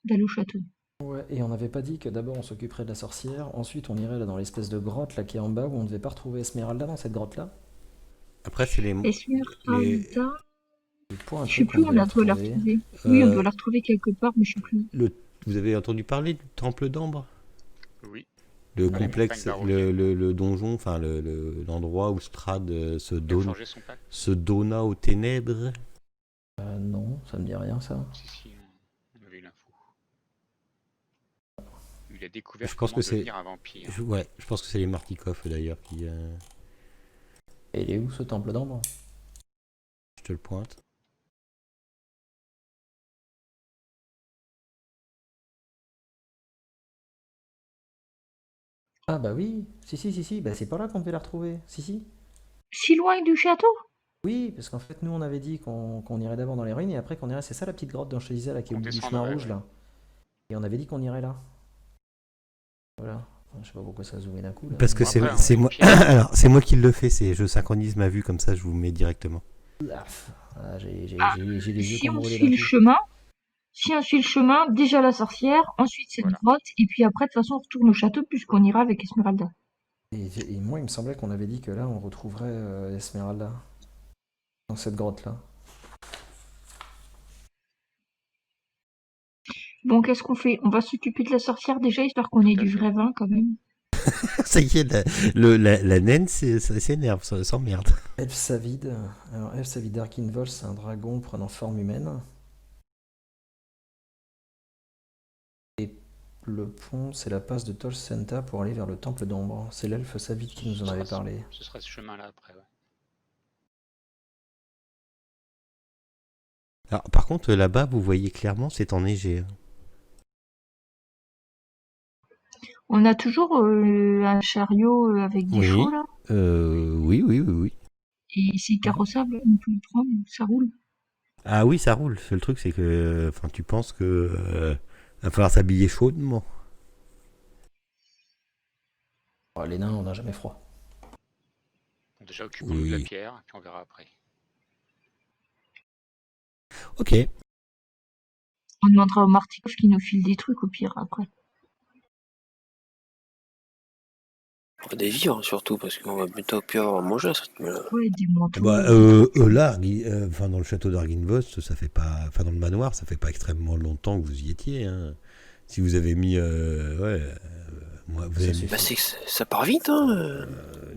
d'aller au château. Ouais, et on n'avait pas dit que d'abord on s'occuperait de la sorcière, ensuite on irait là dans l'espèce de grotte là qui est en bas où on ne devait pas retrouver Esmeralda dans cette grotte là. Après, c'est les Esmeralda, Pour un je sais truc plus qu'on où on devait la doit la retrouver. retrouver. Oui, on Euh, doit la retrouver quelque part, mais je sais plus. vous avez entendu parler du temple d'Ambre? Oui. Le Dans les complexe, montagnes d'Arrovier. le donjon, enfin l'endroit où Strahd Il a forgé son pacte. se donna aux ténèbres. Non, ça me dit rien ça. Si, on avait eu l'info. Il a découvert Je pense comment que c'est- devenir un vampire. Ouais, je pense que c'est les Martikov d'ailleurs qui. Et il est où ce temple d'ambre? Je te le pointe. Ah bah oui, si, bah c'est pas là qu'on devait la retrouver, si. Si loin du château? Oui, parce qu'en fait nous on avait dit qu'on irait d'abord dans les ruines et après qu'on irait, c'est ça la petite grotte dont je te disais là qui est au On bout du chemin descendrait, rouge ouais. là. Et on avait dit qu'on irait là. Voilà. Enfin, je sais pas pourquoi ça a zoomé d'un coup là. Parce que Bon, après, c'est on est moi. au pied. Alors, c'est moi qui le fais. Je synchronise ma vue comme ça, je vous mets directement. J'ai Ah, les yeux si qui ont on brûlé suit d'un le coup. chemin, si on suit le chemin, déjà la sorcière, ensuite cette Voilà. grotte, et puis après, de toute façon, on retourne au château puisqu'on ira avec Esmeralda. Et moi il me semblait qu'on avait dit que là on retrouverait Esmeralda. Dans cette grotte là. Bon, qu'est-ce qu'on fait? On va s'occuper de la sorcière déjà, histoire qu'on Tout ait à du fait. vrai vin quand même. Ça y est, la naine ça s'énerve, ça s'emmerde. Elf Savide. Alors Elf Savide Darkinvol, c'est un dragon prenant forme humaine. Et le pont, c'est la passe de Tolsenta pour aller vers le temple d'ombre. C'est l'elfe Savide qui nous en avait parlé. Ce sera ce chemin-là après, ouais. Alors, par contre, là-bas, vous voyez clairement, c'est enneigé. On a toujours un chariot avec des chevaux là, Oui. et c'est carrossable, on peut le prendre, ça roule. Ah oui, ça roule. Le truc, c'est que, enfin, tu penses que va falloir s'habiller chaudement. Oh, les nains, on n'a jamais froid. Bon, déjà, occupons-nous de la Oui. pierre, puis on verra après. Ok. On demandera au Martikov qui nous file des trucs au pire après. Des vivres surtout, parce qu'on va bientôt plus avoir à manger à ce rythme-là. Ouais, des manteaux. Bah, là, enfin, dans le château d'Argynvost, ça fait pas, enfin, dans le manoir, ça fait pas extrêmement longtemps que vous y étiez. Hein. Si vous avez mis, moi, vous Ça avez suffit. mis Bah, c'est que ça part vite, hein.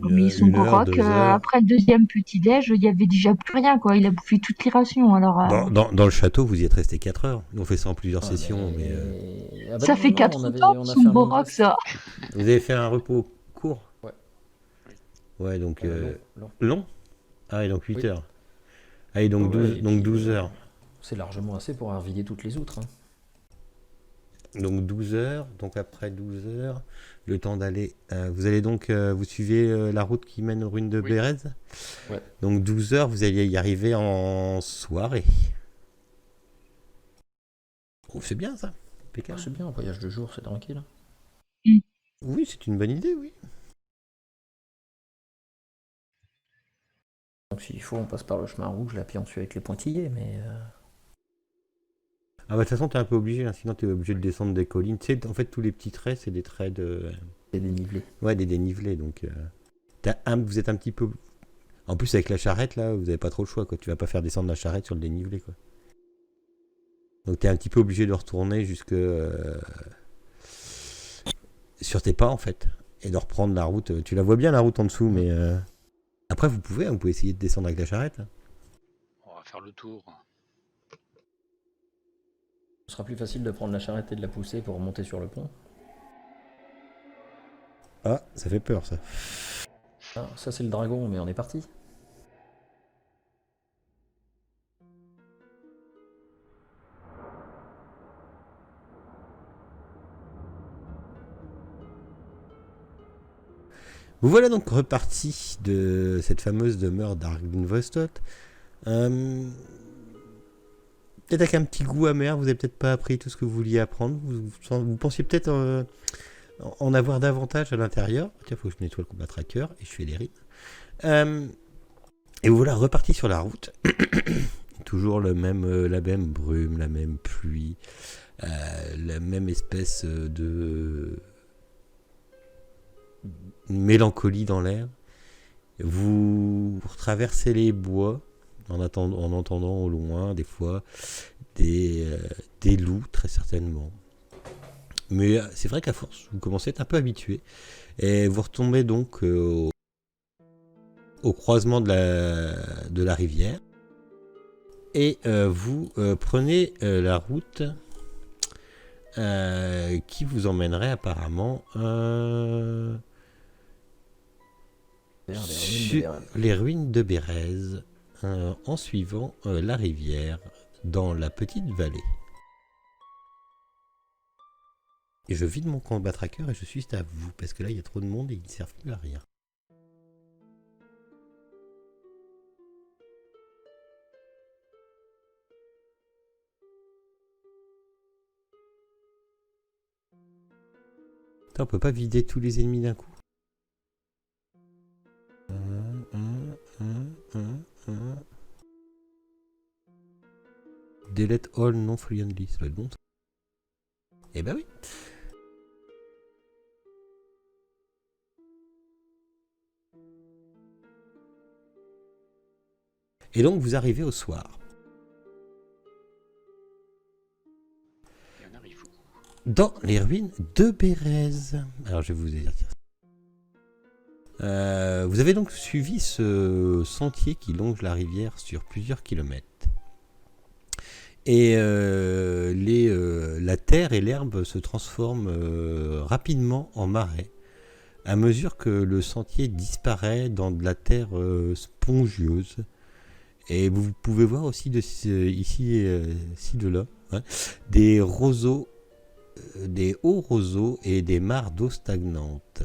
Mais ils sont une heure, gros 2 heures. après le deuxième petit-déj, il y avait déjà plus rien, quoi. Il a bouffé toutes les rations, alors... Dans le château, vous y êtes resté 4 heures. On fait ça en plusieurs sessions, mais Ah bah ça non, fait non, 4 on avait- temps on qu'ils a sont fait un long borax, rest. ça. vous avez fait un repos court. Ouais. Ouais, donc Long. long. Ah, et donc 8 Oui. heures. Ah, et donc Ouais, 12, et donc puis, 12 heures. C'est largement assez pour avoir vidé toutes les outres. Hein. Donc 12 heures, donc après 12 heures, le temps d'aller... vous allez donc, vous suivez la route qui mène aux ruines de Oui. Bérez. Ouais. Donc 12 heures, vous allez y arriver en soirée. Oh, c'est bien ça. Ah, Impeccable. c'est bien, un voyage de jour, c'est tranquille. Oui, c'est une bonne idée, oui. Donc s'il faut, on passe par le chemin rouge, là, puis on suit avec les pointillés, mais... Ah bah de toute façon, t'es un peu obligé, hein, sinon t'es obligé de descendre des collines. Tu sais, en fait, tous les petits traits, c'est des traits de... c'est dénivelé. Ouais, des dénivelés, donc... vous êtes un petit peu... En plus, avec la charrette, là, vous avez pas trop le choix, quoi. Tu vas pas faire descendre la charrette sur le dénivelé, quoi. Donc t'es un petit peu obligé de retourner jusque... sur tes pas, en fait. Et de reprendre la route. Tu la vois bien, la route en dessous, mais... Après, vous pouvez essayer de descendre avec la charrette. Hein. On va faire le tour. Ce sera plus facile de prendre la charrette et de la pousser pour monter sur le pont. Ah, ça fait peur, ça. Ah, ça c'est le dragon, mais on est parti. Vous voilà donc reparti de cette fameuse demeure d'Argynvostoth. Peut-être avec un petit goût amer, vous n'avez peut-être pas appris tout ce que vous vouliez apprendre. Vous pensiez peut-être en avoir davantage à l'intérieur. Tiens, il faut que je nettoie le combat tracker et je fais les rimes. Et vous voilà reparti sur la route. Toujours la même brume, la même pluie, la même espèce de mélancolie dans l'air. Vous traversez les bois en entendant au loin des fois des loups, très certainement. Mais c'est vrai qu'à force, vous commencez à être un peu habitué et vous retombez donc au croisement de la rivière et vous prenez la route qui vous emmènerait apparemment sur les ruines de Bérez en suivant la rivière dans la petite vallée. Et je vide mon combat tracker et je suis à vous parce que là il y a trop de monde et ils ne servent plus à rien. Attends, on peut pas vider tous les ennemis d'un coup. Delete all non-friendly, ça doit être bon ça. Eh ben oui. Et donc vous arrivez au soir. Et on arrive où? Dans les ruines de Bérez. Alors je vais vous dire. Vous avez donc suivi ce sentier qui longe la rivière sur plusieurs kilomètres. Et la terre et l'herbe se transforment rapidement en marais à mesure que le sentier disparaît dans de la terre spongieuse. Et vous pouvez voir aussi ici de là des roseaux, des hauts roseaux et des mares d'eau stagnante.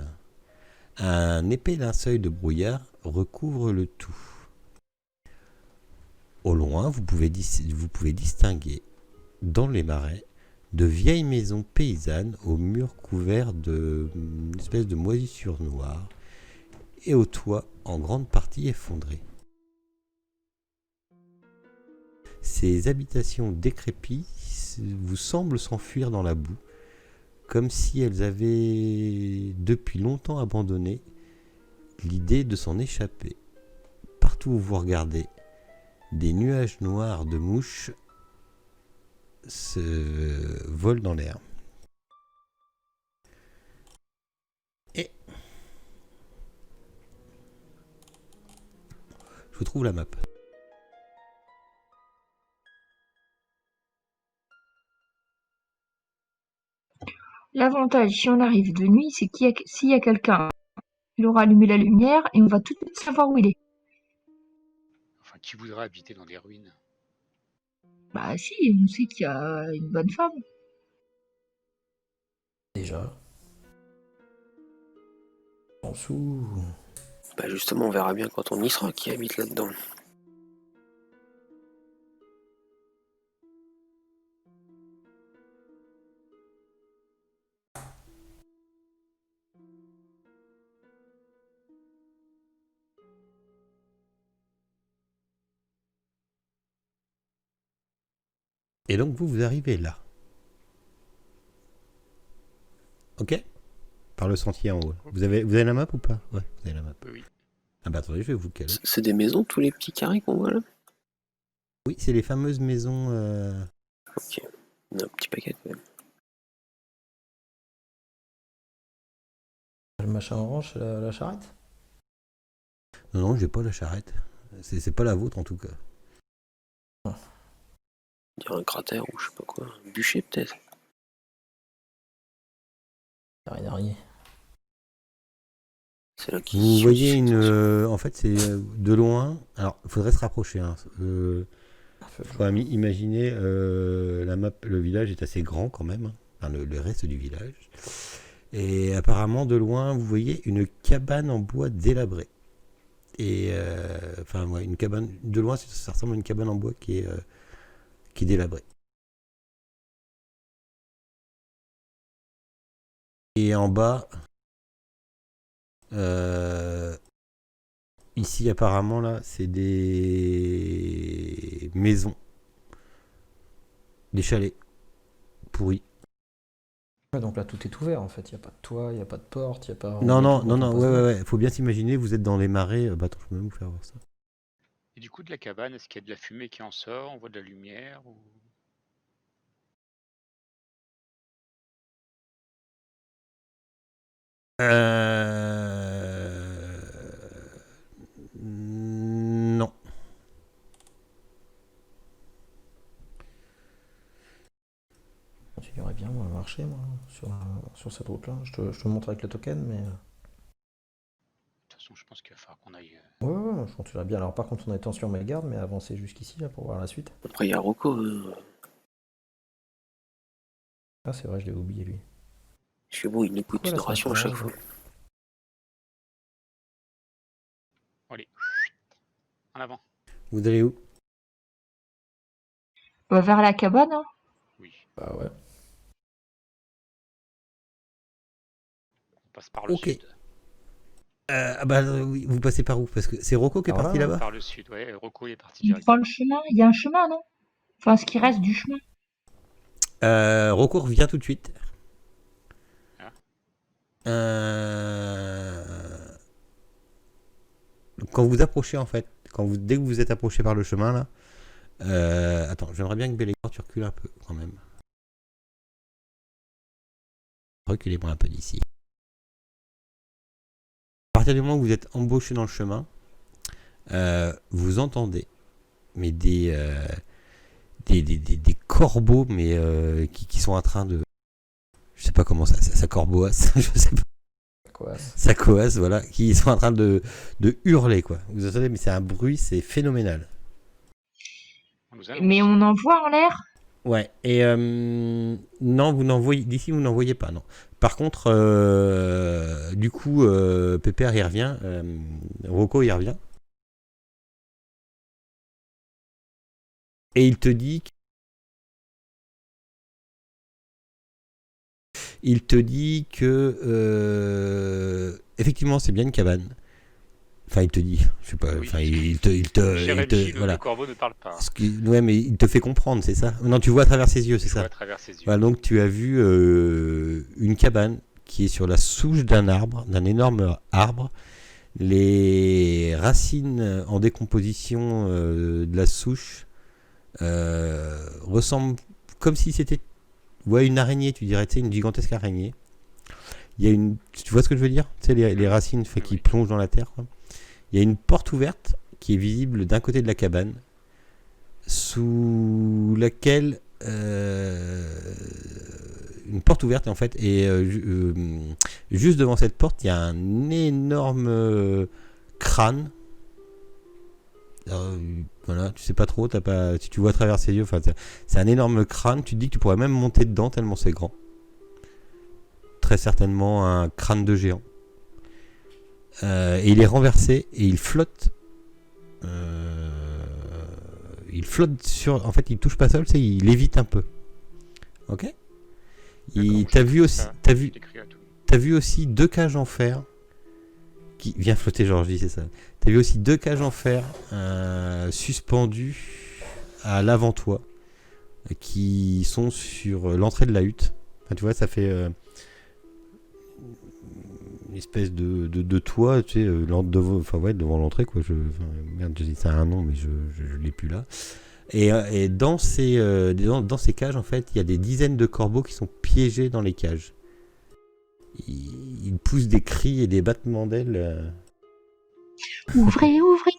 Un épais linceul de brouillard recouvre le tout. Au loin, vous pouvez distinguer dans les marais de vieilles maisons paysannes aux murs couverts d'une espèce de moisissure noire et aux toits en grande partie effondrés. Ces habitations décrépites vous semblent s'enfuir dans la boue, comme si elles avaient depuis longtemps abandonné l'idée de s'en échapper. Partout où vous regardez, des nuages noirs de mouches se volent dans l'air. Et je vous trouve la map. L'avantage, si on arrive de nuit, c'est s'il y a quelqu'un, il aura allumé la lumière et on va tout de suite savoir où il est. Enfin, qui voudra habiter dans des ruines? Bah si, on sait qu'il y a une bonne femme. Déjà. En dessous. Bah justement, on verra bien quand on y sera qui habite là-dedans. Et donc vous arrivez là. Ok ? Par le sentier en haut. Vous avez la map ou pas ? Ouais, vous avez la map. Oui. Ah bah attendez, je vais vous caler. C'est des maisons, tous les petits carrés qu'on voit là? Oui, c'est les fameuses maisons... Ok, on a un petit paquet quand même. Le machin orange, c'est la charrette? Non, j'ai pas la charrette. C'est pas la vôtre en tout cas. Il y a un cratère ou je sais pas quoi, un bûcher peut-être. Rien. C'est là qui. Vous voyez en fait, c'est de loin. Alors, il faudrait se rapprocher. Faut imaginer la map. Le village est assez grand quand même. Enfin, le reste du village. Et apparemment, de loin, vous voyez une cabane en bois délabrée. Et enfin, ouais, une cabane de loin, ça ressemble à une cabane en bois qui est délabrée. Et en bas, ici apparemment là, c'est des maisons, des chalets pourris. Ouais, donc là, tout est ouvert en fait. Il n'y a pas de toit, il n'y a pas de porte, il n'y a pas. Non, on est non, tout non, quand on non, passe ouais, devant. ouais, ouais. Faut bien s'imaginer, vous êtes dans les marais. Bah attends, je peux même vous faire voir ça. Et du coup, de la cabane, est-ce qu'il y a de la fumée qui en sort? On voit de la lumière ou... Non. Je continuerais bien à marcher moi, sur cette route-là. Je te montre avec le token, mais. De toute façon, je pense qu'il va falloir qu'on aille... Ouais, ouais, je continuerais bien. Alors par contre, on est sur mes gardes, mais avancer jusqu'ici là pour voir la suite. Après, il y a Rocco. Ah, c'est vrai, je l'ai oublié lui. Chez vous, il nous coûte Voilà, une ça ration à chaque change. fois. Allez, en avant. Vous allez où? Vers la cabane, hein. Oui, Bah ouais. on passe par le Ok. sud. Ah bah oui, vous passez par où? Parce que c'est Rocco qui est Alors parti là, là-bas. Par le sud, ouais. Rocco est parti Il prend directement. le chemin. Il y a un chemin, non? Enfin, ce qui reste du chemin. Rocco revient tout de suite. Ah. Quand vous approchez en fait, dès que vous êtes approché par le chemin là, attends, j'aimerais bien que Belégor tu recules un peu quand même. Reculez-moi un peu d'ici. À partir du moment où vous êtes embauché dans le chemin, vous entendez mais des corbeaux mais qui sont en train de, je sais pas comment ça corboasse, je sais pas. quoi. Ça coasse, voilà, qui sont en train de hurler, quoi. Vous entendez, mais c'est un bruit, c'est phénoménal. On nous Mais annonce. on en voit en l'air. Ouais, et non, vous n'en voyez, d'ici, vous n'en voyez pas, non. Par contre, du coup, Pépère, il revient, Rocco, il revient. Et il te dit que effectivement, c'est bien une cabane. Enfin, il te dit, je sais pas, Oui. enfin, Cher il te MJ, le voilà. corbeau ne parle pas. Ouais, mais il te fait comprendre, c'est ça? Non, tu vois à travers ses yeux, c'est Je vois ça? à travers ses yeux. Voilà, donc tu as vu une cabane qui est sur la souche d'un arbre, d'un énorme arbre. Les racines en décomposition de la souche ressemblent comme si c'était, ouais, une araignée, tu dirais, tu sais, une gigantesque araignée. Il y a une, tu vois ce que je veux dire? Tu sais, les racines fait qui Oui. plongent dans la terre, quoi. Il y a une porte ouverte qui est visible d'un côté de la cabane, sous laquelle une porte ouverte en fait, et juste devant cette porte, il y a un énorme crâne. Voilà, tu sais pas trop, si tu vois à travers ses yeux, enfin, c'est un énorme crâne. Tu te dis que tu pourrais même monter dedans tellement c'est grand. Très certainement un crâne de géant. Et il est renversé et il flotte. Il flotte sur. En fait, il touche pas sol, c'est il évite un peu. Ok. T'as vu aussi, t'as vu aussi deux cages en fer qui vient flotter, Georgie, c'est ça. T'as vu aussi deux cages en fer suspendues à l'avant-toit qui sont sur l'entrée de la hutte. Enfin, tu vois, ça fait une espèce de toit, tu sais, devant l'entrée, quoi. Merde, ça a un nom, mais je l'ai plus là. Et dans ces cages, en fait, il y a des dizaines de corbeaux qui sont piégés dans les cages. Ils poussent des cris et des battements d'ailes. Ouvrez, ouvrez.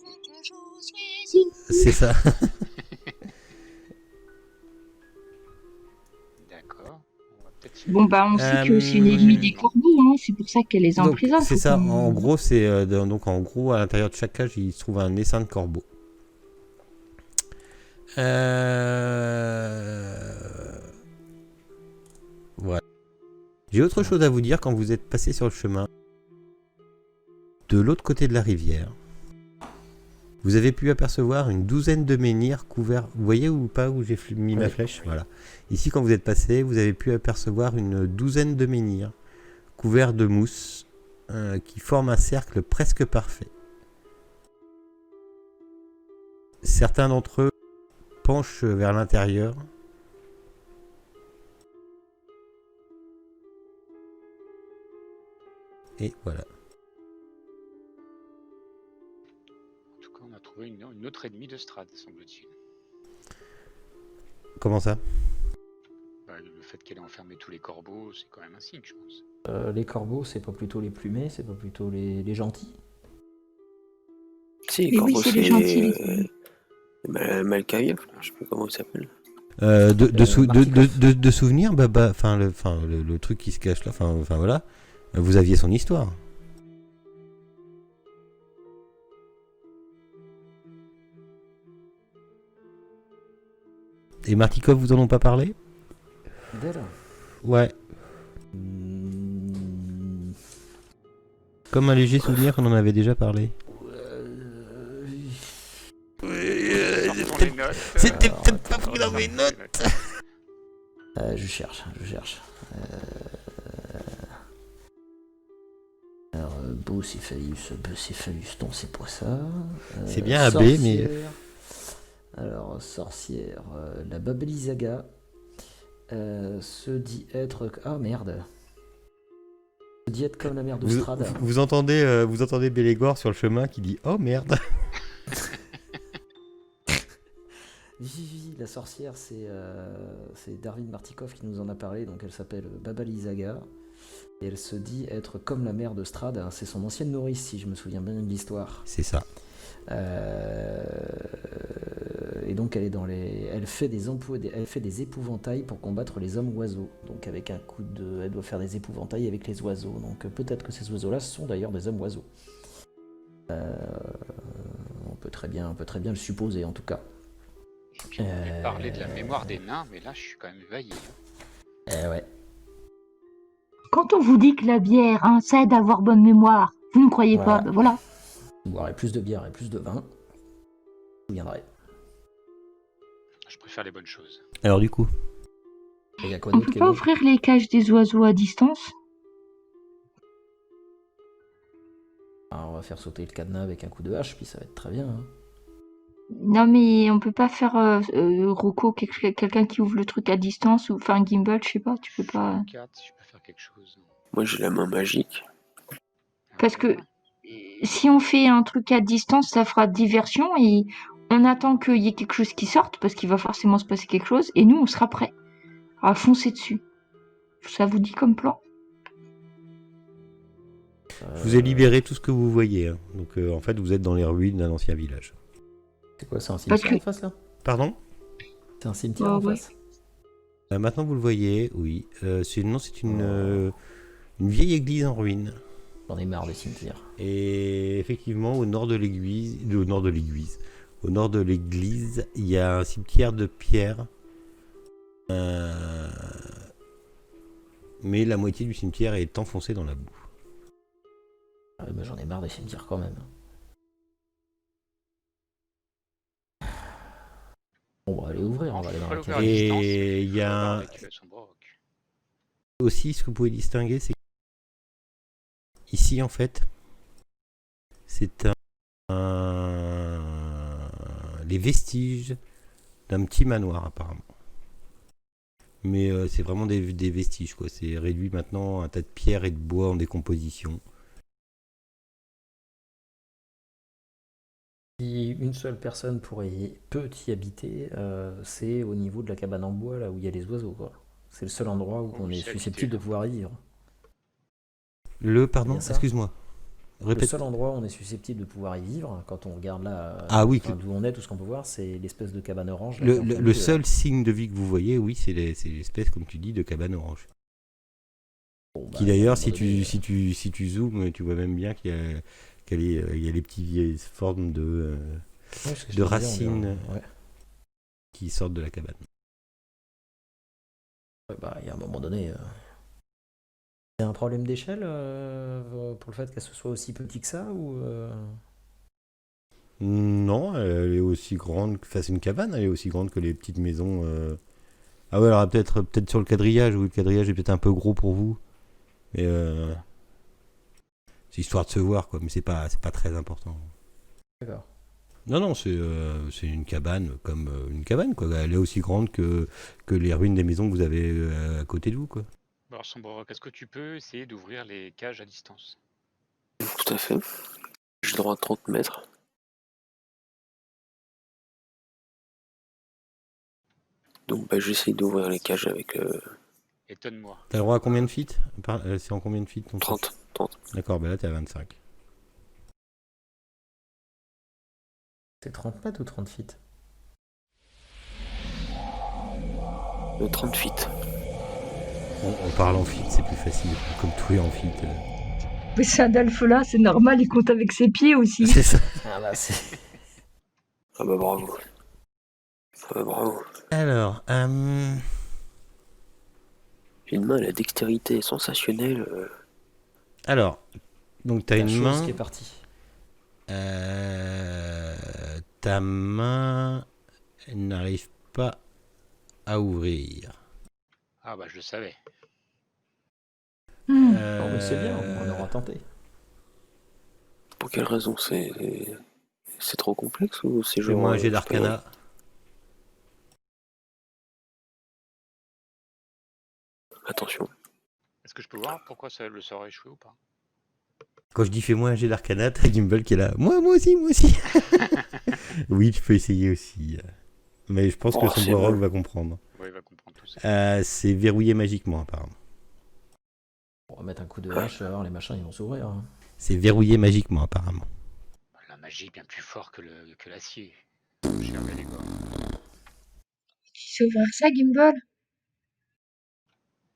C'est ça. D'accord. On va peut-être... Bon, bah, on sait que c'est une ennemie des corbeaux, hein. C'est pour ça qu'elle les Donc, emprisonne. c'est faut ça. qu'on- En gros, donc en gros, à l'intérieur de chaque cage, il se trouve un essaim de corbeaux. Voilà. J'ai autre chose à vous dire quand vous êtes passé sur le chemin. De l'autre côté de la rivière, vous avez pu apercevoir une douzaine de menhirs couverts. Vous voyez ou pas où j'ai mis ma flèche? Voilà. Ici, quand vous êtes passé, vous avez pu apercevoir une douzaine de menhirs couverts de mousse qui forment un cercle presque parfait. Certains d'entre eux penchent vers l'intérieur. Et voilà. En tout cas, on a trouvé une autre ennemie de Strad, semble-t-il. Comment ça? Bah, le fait qu'elle ait enfermé tous les corbeaux, c'est quand même un signe, je pense. Les corbeaux, c'est pas plutôt les plumés, c'est pas plutôt les gentils? Si, Mais oui, Corbeau, c'est les gentils, les filles. Malkaïev, je sais plus comment il s'appelle. De souvenirs, le truc qui se cache là, enfin voilà, vous aviez son histoire. Et Martikov, vous en ont pas parlé? D'elle? Ouais, Hmm, comme un léger souvenir qu'on en avait déjà parlé. Sortons les notes. C'était Alors, peut-être pas attends, pris dans mes notes. je cherche. Alors, Bucéphalus, non, c'est pas ça. C'est bien un B, mais- sorcière. Alors, sorcière, la Baba Lysaga se dit être... Ah, merde. Se dit être comme la mère de Strad. Vous entendez Bélégor sur le chemin qui dit oh merde. Oui, la sorcière, c'est Darwin Martikov qui nous en a parlé, donc elle s'appelle Baba Lysaga, et elle se dit être comme la mère de Strad, hein, c'est son ancienne nourrice, si je me souviens bien de l'histoire. C'est ça. Et donc elle fait des épouvantails pour combattre les hommes oiseaux, donc avec un coup de... Elle doit faire des épouvantails avec les oiseaux, donc peut-être que ces oiseaux-là sont d'ailleurs des hommes oiseaux. On peut très bien le supposer en tout cas. Je voulais parler de la mémoire des nains, mais là, je suis quand même éveillé. Ouais. Quand on vous dit que la bière, ça aide à avoir bonne mémoire, vous ne croyez Voilà. pas, ben voilà. Vous boirez plus de bière et plus de vin, vous viendrez. Je préfère les bonnes choses. Alors du coup, Et il y a quoi On d'autre, peut pas Kevo? ouvrir les cages des oiseaux à distance? Alors, on va faire sauter le cadenas avec un coup de hache, puis ça va être très bien. Hein. Non, mais on peut pas faire Rocco, quelqu'un qui ouvre le truc à distance, ou enfin Gimbal, je sais pas, tu peux pas. 4, si je peux faire quelque chose. Moi, j'ai la main magique. Parce que si on fait un truc à distance, ça fera diversion et on attend qu'il y ait quelque chose qui sorte, parce qu'il va forcément se passer quelque chose, et nous on sera prêts à foncer dessus. Ça vous dit comme plan? je vous ai libéré tout ce que vous voyez. Hein. Donc en fait, vous êtes dans les ruines d'un ancien village. C'est quoi, c'est un Parce cimetière que- en face là? Pardon? C'est un cimetière Oh, en ouais. face? Maintenant vous le voyez, oui. C'est une vieille église en ruine. J'en ai marre des cimetières. Et effectivement, au nord de l'église, il y a un cimetière de pierre. Mais la moitié du cimetière est enfoncée dans la boue. Bah, j'en ai marre des cimetières quand même. On va aller ouvrir, on va aller dans la l'ouvrir cave. à Et distance, il y a faut un- avoir avec son broc. Aussi, ce que vous pouvez distinguer, c'est ici en fait, c'est les vestiges d'un petit manoir apparemment. Mais c'est vraiment des vestiges quoi. C'est réduit maintenant à un tas de pierres et de bois en décomposition. Si une seule personne peut y habiter, c'est au niveau de la cabane en bois, là où il y a les oiseaux, quoi. C'est le seul endroit où on est c'est susceptible de habité, pouvoir y vivre. Pardon, Bien ça. excuse-moi. Le Répète. seul endroit où on est susceptible de pouvoir y vivre, quand on regarde là, Ah oui, d'où on est, tout ce qu'on peut voir, c'est l'espèce de cabane orange. là, Le, qui est en le- plein le milieu, seul là. signe de vie que vous voyez, oui, c'est l'espèce, comme tu dis, de cabane orange. Bon, bah, Qui d'ailleurs, à un si moment donné, tu zoomes, tu vois même bien il y a les petites formes de ouais, c'est ce que je de te disais, racines. ouais. qui sortent de la cabane. Ouais, bah, il y a un moment donné, C'est un problème d'échelle pour le fait qu'elle se soit aussi petite que ça ou Non, elle est aussi grande. Enfin, c'est une cabane, elle est aussi grande que les petites maisons. Ah ouais, alors peut-être sur le quadrillage, oui, le quadrillage est peut-être un peu gros pour vous. Mais c'est histoire de se voir, quoi. Mais c'est pas très important. D'accord. Non, non, c'est une cabane comme une cabane, quoi. Elle est aussi grande que les ruines des maisons que vous avez à côté de vous, quoi. Alors, Sombre, est-ce que tu peux essayer d'ouvrir les cages à distance? Tout à fait. J'ai le droit à 30 mètres. Donc bah, j'essaye d'ouvrir les cages avec Étonne-moi. T'as le droit à combien de feet? C'est en combien de feet ton truc 30. 30. D'accord, ben là t'es à 25. C'est 30 mètres ou 30 feet? 30 feet. On parle en feet, c'est plus facile. Comme tout est en feet. Mais c'est un elfe là, c'est normal, il compte avec ses pieds aussi. C'est ça. Ah bah c'est. Ah bah bravo. Ah bah bravo. Alors, J'ai une main à la dextérité sensationnelle. alors, donc t'as La une chose main. qui est partie. Ta main elle n'arrive pas à ouvrir. Ah bah je le savais. Hmm. Oh, mais c'est bien, on aura tenté. Pour quelle raison? C'est trop complexe ou c'est genre... Fais-moi un jet d'arcana. Attention. Est-ce que je peux voir pourquoi le sort a échoué ou pas? Quand je dis fais-moi un jet d'arcana, t'as Gimbal qui est là. Moi aussi. Oui, tu peux essayer aussi. Mais je pense que son c'est Borog bon. va comprendre. Ouais, il va comprendre tout ça. C'est verrouillé magiquement, apparemment. On va mettre un coup de hache, alors les machins ils vont s'ouvrir. Hein. C'est verrouillé magiquement, apparemment. La magie est bien plus fort que l'acier. Cher Belégor. Tu sais ouvrir ça, Gimbal?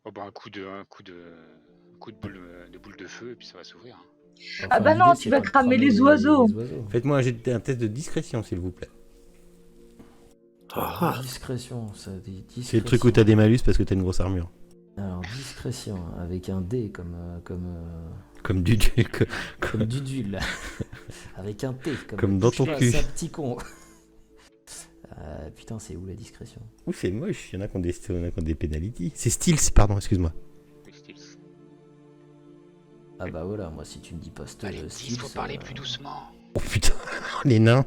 Oh bah un coup de boule de feu et puis ça va s'ouvrir. Hein. Ah bah non, l'idée, tu c'est vas pas de cramer les oiseaux. Faites-moi un test de discrétion, s'il vous plaît. Ah, Discrétion, ça dit discrétion. C'est le truc où t'as des malus parce que t'as une grosse armure. Alors discrétion, avec un D Comme du duc. comme Dudule. Avec un T, Comme dans ton cul. C'est un petit con. Putain, c'est où la discrétion? Ouh, c'est moche, il y en a qui ont des penalties. C'est Steels, pardon, excuse-moi. Oui, Steels. Ah bah voilà, moi si tu me dis pas Allez, style, il faut parler plus doucement. Oh putain, les nains.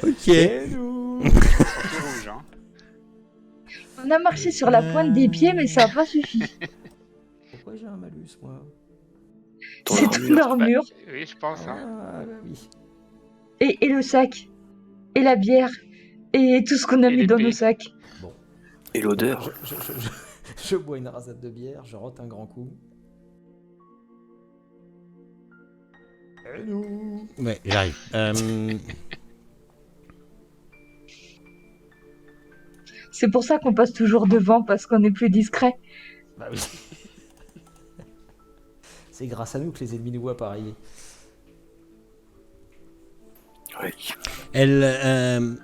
Ok. Surtout rouge, hein. On a marché sur la pointe des pieds, mais ça n'a pas suffi. Pourquoi j'ai un malus, moi? ton C'est ton armure. Oui, je pense. Hein. Ah bah oui. Et le sac. Et la bière. Et tout ce qu'on a Et mis dans l'épée. nos sacs. Bon, Et l'odeur. je bois une rasade de bière, je rote un grand coup. Et nous? Ouais, j'arrive. C'est pour ça qu'on passe toujours devant, parce qu'on est plus discret. Bah oui. C'est grâce à nous que les ennemis nous voient pareil. Ouais. Elle.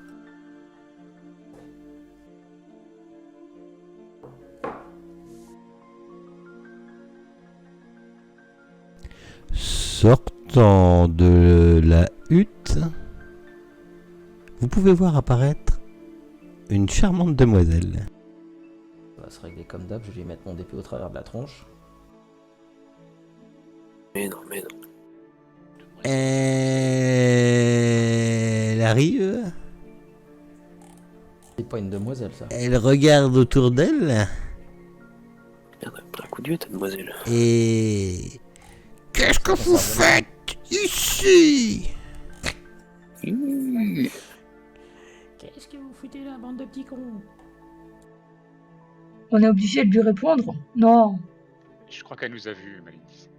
Sortant de la hutte, vous pouvez voir apparaître une charmante demoiselle. Ça va se régler comme d'hab, je vais lui mettre mon épée au travers de la tronche. Mais non. Elle arrive, C'est pas une demoiselle, ça. elle regarde autour d'elle Merde, elle a pris un coup de vieux, ta demoiselle. et... Qu'est-ce que vous faites ici? Qu'est-ce que vous foutez là, bande de petits cons? On est obligé de lui répondre? Non. Je crois qu'elle nous a vus, Malindis.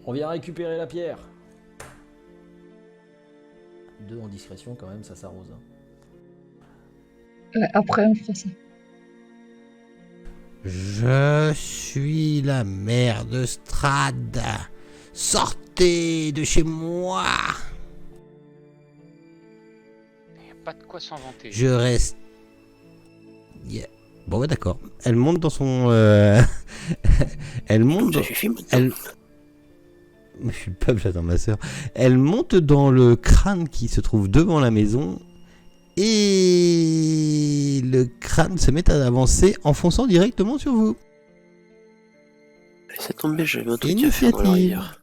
On vient récupérer la pierre. 2 en discrétion quand même, ça s'arrose. Hein. Ouais, après, on fera ça. Je suis la mère de Strad. Sortez de chez moi. Il n'y a pas de quoi s'en vanter. Je reste... Yeah. Bon, bah d'accord. Elle monte dans son... Elle monte. Donc ça suffit maintenant. Elle... Je suis le peuple, j'attends ma soeur. Elle monte dans le crâne qui se trouve devant la maison et le crâne se met à avancer en fonçant directement sur vous. Ça tombe bien, j'avais un truc à faire dans la Initiative. rivière.